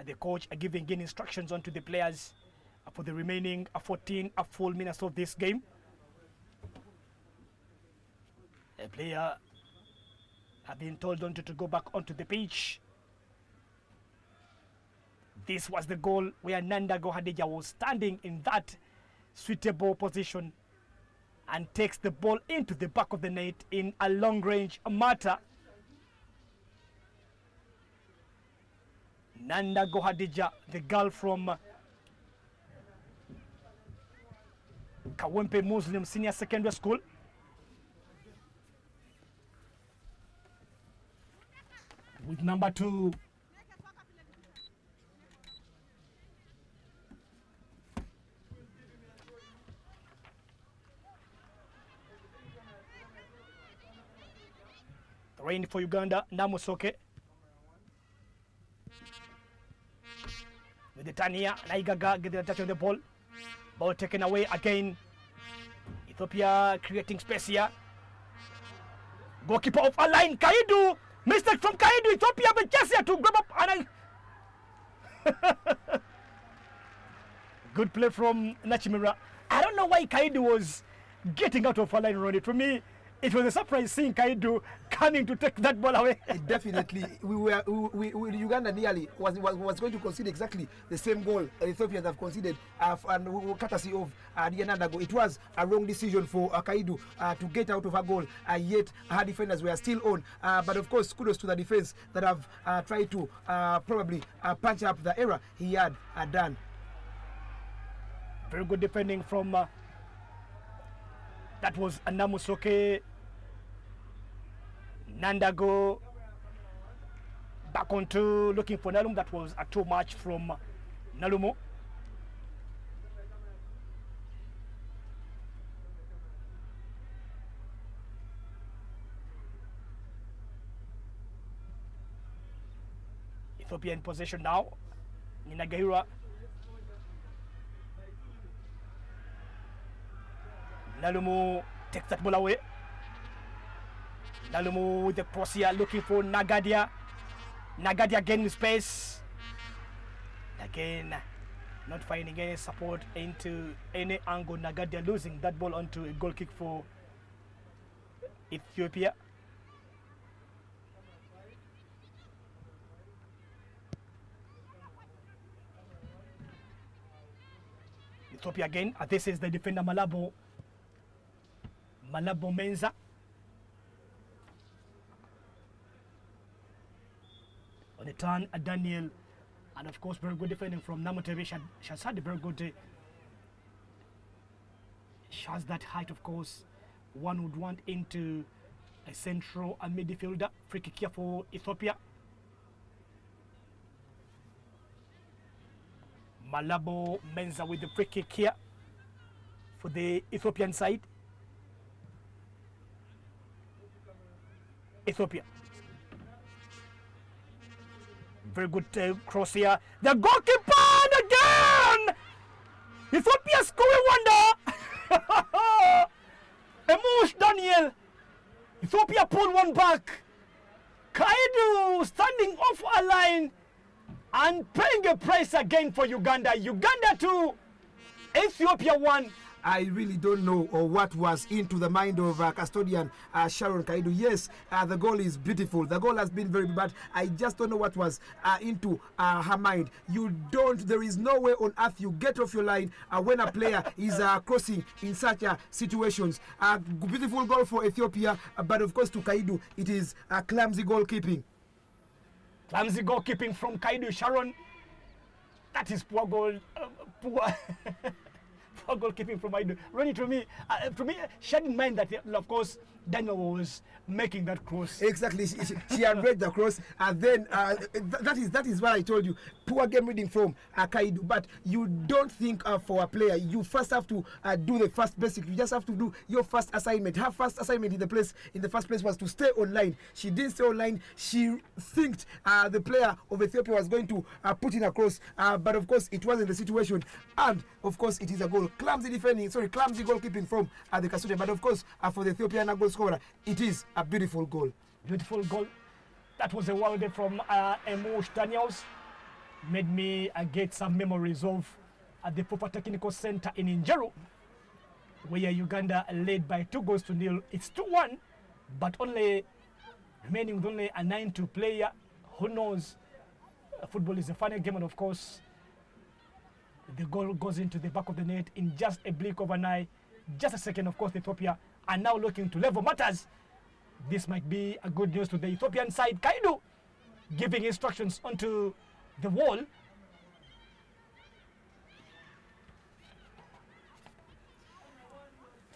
The coach are giving instructions onto the players for the remaining 14 full minutes of this game. A player have been told onto to go back onto the pitch. This was the goal where Nandago Hadija was standing in that suitable position and takes the ball into the back of the net in a long-range matter. Nandago Hadija, the girl from Kawempe Muslim Senior Secondary School. With number 2, rain for Uganda, Namusoke. With the turn here, Naigaga get the touch on the ball. Ball taken away again. Ethiopia creating space here. Goalkeeper of a line, Kaidu. Mistake from Kaidu. Ethiopia but just here to grab up. And good play from Nachimura. I don't know why Kaidu was getting out of a line around it. For me, it was a surprise seeing Kaidu coming to take that ball away. Definitely, Uganda nearly was going to concede exactly the same goal Ethiopians have conceded, and courtesy of Nandago. It was a wrong decision for Kaidu to get out of a goal, yet her defenders were still on. But of course, kudos to the defense that have tried to probably punch up the error he had done. Very good defending from that was Namusoke. Nandago back onto looking for Nalumo. That was a too much from Nalumo. Ethiopia in possession now. Ninagaira. Nalumo takes that ball away. Nalumo with the cross here, looking for Nagadia. Nagadia again in space. Again, not finding any support into any angle. Nagadia losing that ball onto a goal kick for Ethiopia. Ethiopia again. This is the defender Malabo Menza. On the turn, Daniel, and of course very good defending from Namotevi Shazad, very good shots that height. Of course, one would want into a central midfielder. Free kick here for Ethiopia. Malabo Menza with the free kick here for the Ethiopian side. Ethiopia. Very good cross here. The goalkeeper again! Ethiopia scoring wonder! Emush Daniel. Ethiopia pulled one back. Kaidu standing off a line and paying a price again for Uganda. Uganda 2, Ethiopia 1. I really don't know what was into the mind of custodian Sharon Kaidu. Yes, the goal is beautiful. The goal has been very bad. I just don't know what was into her mind. There is no way on earth you get off your line when a player is crossing in such situations. Beautiful goal for Ethiopia, but of course to Kaidu, it is clumsy goalkeeping. Clumsy goalkeeping from Kaidu. Sharon, that is poor goal. Poor goalkeeping from Kaidu. Really, to me, she had in mind that, of course, Daniel was making that cross. Exactly, she had read the cross, and then that is what I told you. Poor game reading from Kaidu. But you don't think for a player, you first have to do the first basic. You just have to do your first assignment. Her first assignment in the first place was to stay online. She didn't stay online. She thinked the player of Ethiopia was going to put in a cross, but of course it wasn't the situation. And of course it is a goal. Clumsy goalkeeping from the custodian. But of course for the Ethiopian goal scorer, it is a beautiful goal. Beautiful goal. That was a wild day from Emush Daniels. Made me get some memories of the Popa Technical Center in Injeru, where Uganda led by 2-0. It's 2-1, but remaining with only a 9 to play. Who knows? Football is a funny game, and of course, the goal goes into the back of the net in just a blink of an eye. Just a second, of course, Ethiopia are now looking to level matters. This might be a good news to the Ethiopian side. Kaidu giving instructions onto the wall.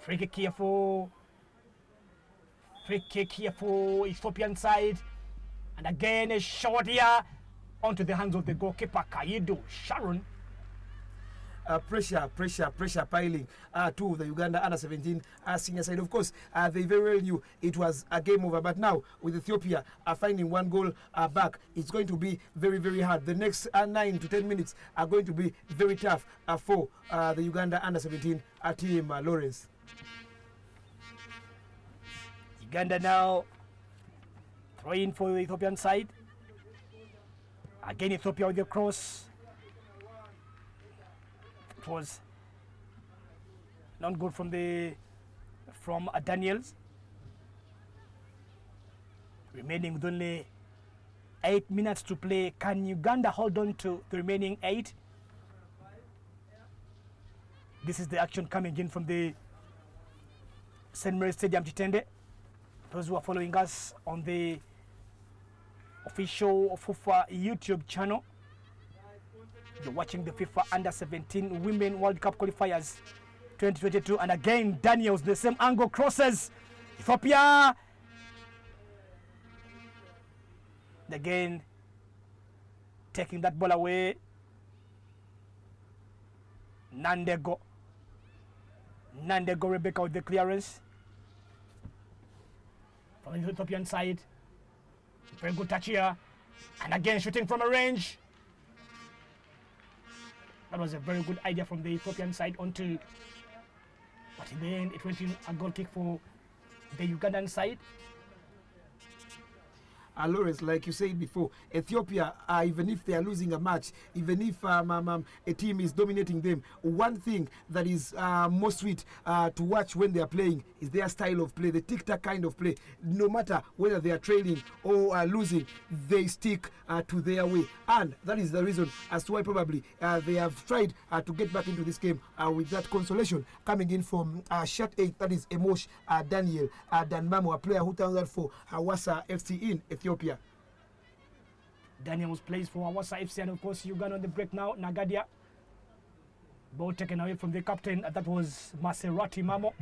Free kick here for Ethiopian side. And again a shot here onto the hands of the goalkeeper Kaidu. Sharon. Pressure piling to the Uganda under-17 senior side. Of course, they very well knew it was a game over, but now with Ethiopia finding one goal back, it's going to be very, very hard. The next 9 to 10 minutes are going to be very tough for the Uganda under-17 team, Lawrence. Uganda now throwing for the Ethiopian side. Again, Ethiopia with the cross. Was not good from Daniels. Remaining with only 8 minutes to play. Can Uganda hold on to the remaining 8? This is the action coming in from the St. Mary's Stadium, Chitende. Those who are following us on the official FIFA YouTube channel, you're watching the FIFA Under-17 Women World Cup Qualifiers 2022. And again, Daniels, the same angle crosses. Ethiopia. Again, taking that ball away. Nandego Rebecca with the clearance. From the Ethiopian side. Very good touch here. And again, shooting from a range. That was a very good idea from the Ethiopian side but in the end it went in a goal kick for the Ugandan side. Lawrence, like you said before, Ethiopia, even if they are losing a match, even if a team is dominating them, one thing that is more sweet to watch when they are playing is their style of play, the tic-tac kind of play. No matter whether they are trailing or losing, they stick to their way. And that is the reason as to why probably they have tried to get back into this game with that consolation coming in from Shat 8, that is Emosh Daniel Danmamo, a player who turns out for Hawassa FC in Ethiopia. Daniels plays for Hawassa FC, and of course Uganda on the break now. Nagadia, ball taken away from the captain. That was Maserati Mamo.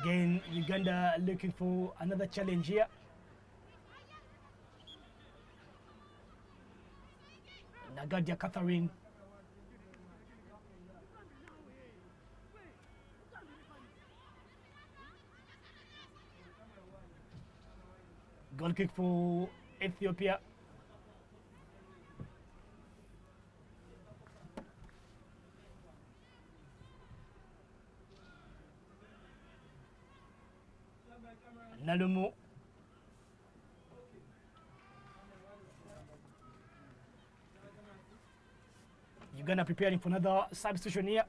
Again, Uganda looking for another challenge here. Nagadia Catherine. Goal kick for Ethiopia. Nalumu. Uganda preparing for another substitution here.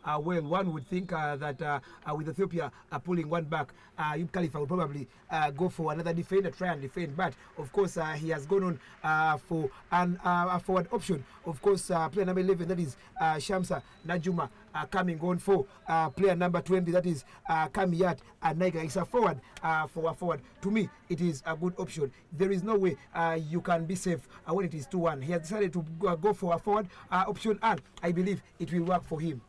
Well, one would think that with Ethiopia pulling one back, Yub Khalifa would probably go for another defender, try and defend. But, of course, he has gone on for a forward option. Of course, player number 11, that is Shamsa Najuma, coming on for player number 20, that is Kamiyat Naiga. It's a forward for a forward. To me, it is a good option. There is no way you can be safe when it is 2-1. He has decided to go for a forward option, and I believe it will work for him.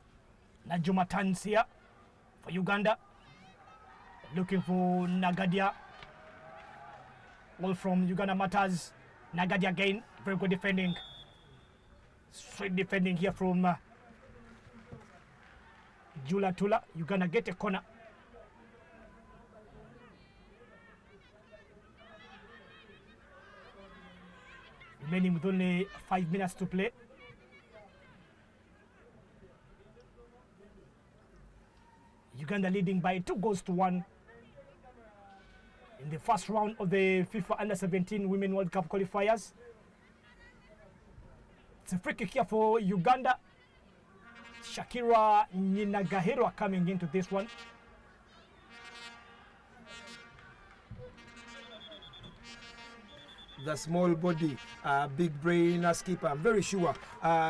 Najuma turns here for Uganda. Looking for Nagadia. All from Uganda Matters. Nagadia again. Very good defending. Straight defending here from Jula Tula. Uganda get a corner. Remaining with only 5 minutes to play. Uganda leading by 2-1 in the first round of the FIFA Under-17 Women World Cup qualifiers. It's a free kick here for Uganda. Shakira Ninagahirwa coming into this one. The small body, big brain skipper. I'm very sure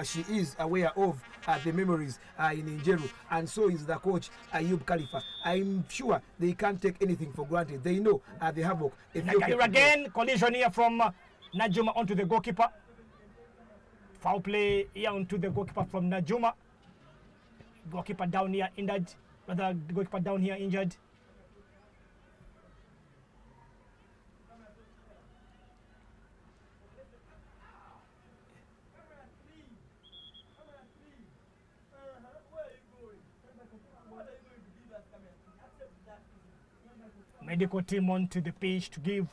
she is aware of the memories in Injeru, and so is the coach Ayub Khalifa. I'm sure they can't take anything for granted. They know the havoc. Nagaira again, collision here from Najuma onto the goalkeeper. Foul play here onto the goalkeeper from Najuma. Goalkeeper down here injured. Rather, the goalkeeper down here injured. Medical team onto the pitch to give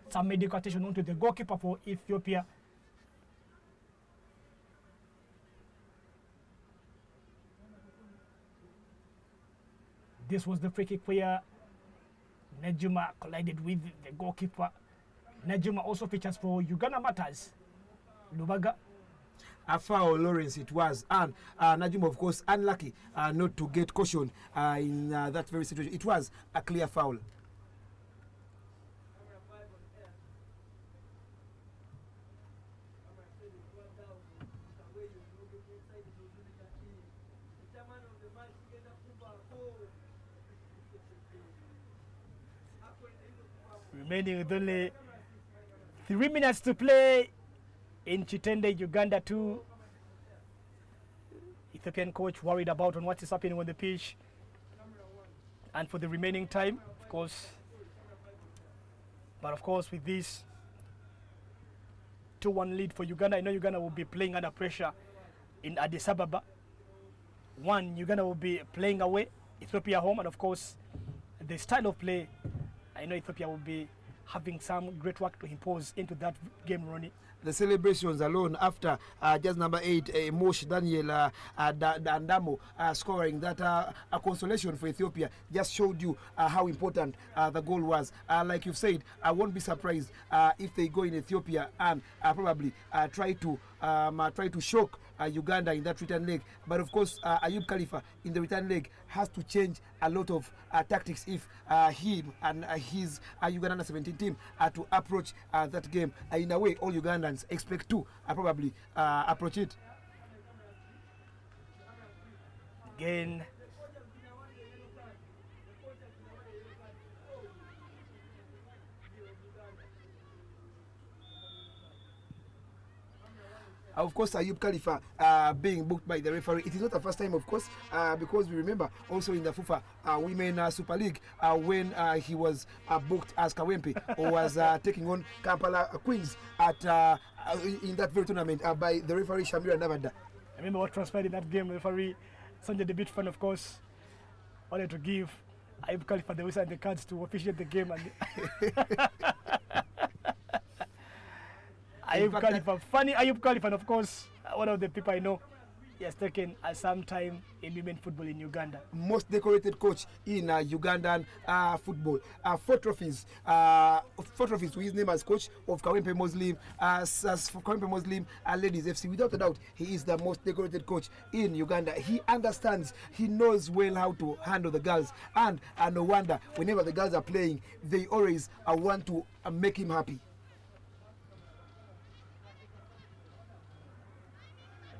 some medical attention onto the goalkeeper for Ethiopia. This was the free kick where Najuma collided with the goalkeeper. Najuma also features for Uganda Matters. Lubaga. A foul, Lawrence, it was. And Najuma, of course, unlucky not to get caution in that very situation. It was a clear foul. Remaining with only 3 minutes to play in Chitende, Uganda 2. Ethiopian coach worried about on what is happening on the pitch. And for the remaining time, of course. But of course, with this 2-1 lead for Uganda, I know Uganda will be playing under pressure in Addis Ababa. One, Uganda will be playing away, Ethiopia home, and of course, the style of play, I know Ethiopia will be having some great work to impose into that game, Ronnie. The celebrations alone after just number 8, Mosh Daniel Dandamo scoring that a consolation for Ethiopia just showed you how important the goal was. Like you've said, I won't be surprised if they go in Ethiopia and probably try to shock Uganda in that return leg. But of course, Ayub Khalifa in the return leg has to change a lot of tactics if him and his Uganda 17 team are to approach that game in a way all Ugandans expect to probably approach it. Again, of course, Ayub Khalifa being booked by the referee. It is not the first time, of course, because we remember also in the FIFA Women Super League when he was booked as Kawempe or was taking on Kampala Queens at in that very tournament by the referee Shamira Navada. I remember what transpired in that game. The referee, Sanjay the Beat fan, of course, wanted to give Ayub Khalifa the whistle and the cards to officiate the game. And Ayub Khalifa, funny Ayub Khalifa, and of course, one of the people I know, he has taken some time in women football in Uganda. Most decorated coach in Ugandan football. 4 trophies. 4 trophies to his name as coach of Kawempe Muslim, as Kawempe Muslim Ladies FC. Without a doubt, he is the most decorated coach in Uganda. He understands, he knows well how to handle the girls. And no wonder, whenever the girls are playing, they always want to make him happy.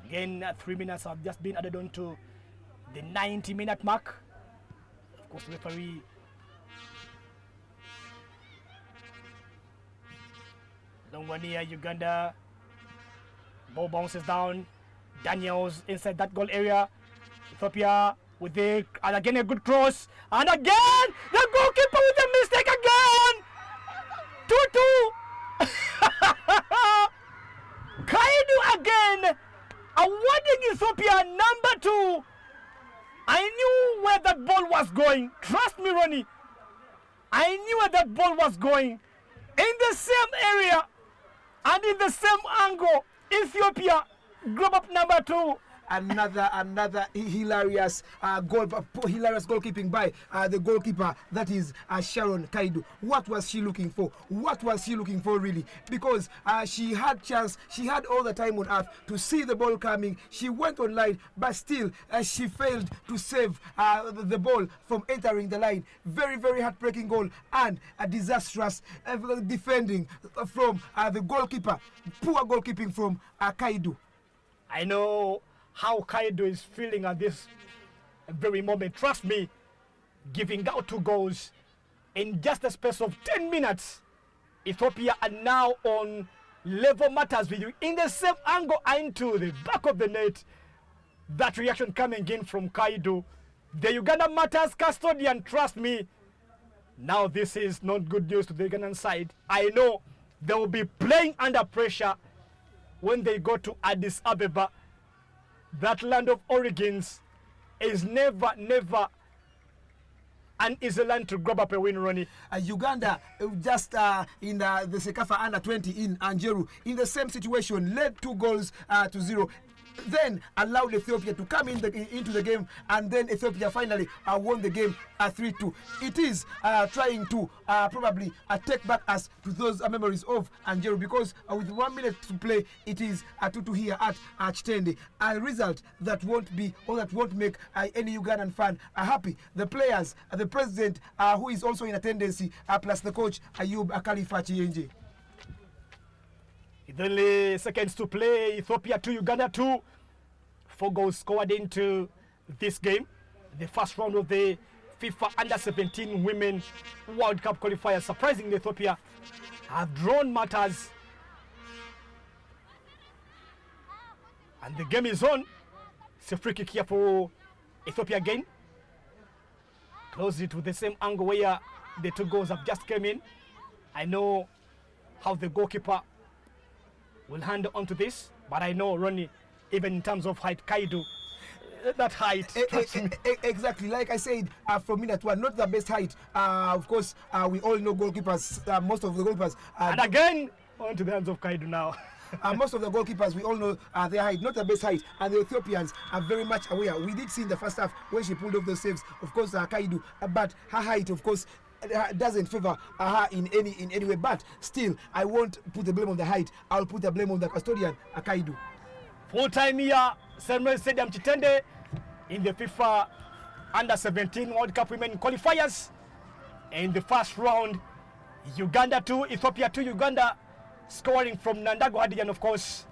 Again, 3 minutes have just been added on to the 90-minute mark. Of course, the referee Longwania, Uganda. Ball bounces down. Daniels inside that goal area. Ethiopia with the, and again a good cross. And again, the goalkeeper with a mistake again. 2-2. Kaidu again. Awarding Ethiopia number 2. I knew where that ball was going. Trust me, Ronnie. I knew where that ball was going. In the same area and in the same angle, Ethiopia grab up number 2. Another hilarious goalkeeping by the goalkeeper, that is Sharon Kaidu. What was she looking for? What was she looking for really? Because she had all the time on earth to see the ball coming. She went online, but still she failed to save the ball from entering the line. Very, very heartbreaking goal and a disastrous defending from the goalkeeper. Poor goalkeeping from Kaidu. I know how Kaido is feeling at this very moment. Trust me, giving out 2 goals in just a space of 10 minutes. Ethiopia are now on level matters with you in the same angle into the back of the net. That reaction coming in from Kaido. The Uganda matters custodian, trust me. Now this is not good news to the Ugandan side. I know they will be playing under pressure when they go to Addis Ababa. That land of origins is never an easy land to grab up a win, Ronnie. Uganda just in the Sekafa under 20 in Anjeru in the same situation, led 2 goals to 0. Then allowed Ethiopia to come into the game, and then Ethiopia finally won the game 3-2. It is trying to probably take back us to those memories of Anjeru, because with 1 minute to play, it is 2-2 here at Chitende. A result that won't be, or that won't make any Ugandan fan happy. The players, the president, who is also in attendance, plus the coach Ayub Khalifa Chiyenje. It's only seconds to play. Ethiopia 2, Uganda 2. 4 goals scored into this game. The first round of the FIFA Under-17 Women World Cup qualifiers. Surprisingly, Ethiopia have drawn matters. And the game is on. It's a free kick here for Ethiopia again. Close it with the same angle where the 2 goals have just come in. I know how the goalkeeper will hand on to this, but I know Ronnie, even in terms of height, Kaidu that height. Trust me. Exactly, like I said, from minute one, not the best height. Of course, we all know goalkeepers. Most of the goalkeepers. And again, on to the hands of Kaidu now. Most of the goalkeepers, we all know their height, not the best height. And the Ethiopians are very much aware. We did see in the first half when she pulled off those saves, of course, Kaidu. But her height, of course, doesn't favor her in any way. But still, I won't put the blame on the height. I'll put the blame on the custodian, Kaidu. Full time here, Samuel Stadium Chitende in the FIFA Under-17 World Cup Women qualifiers. In the first round, Uganda 2, Ethiopia 2. Uganda scoring from Nandago Hadi, and of course,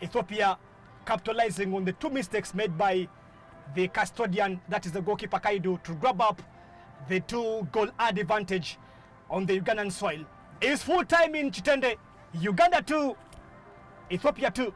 Ethiopia capitalizing on the 2 mistakes made by the custodian, that is the goalkeeper Kaidu, to grab up the 2-goal advantage on the Ugandan soil. It's full time in Chitende. Uganda 2, Ethiopia 2.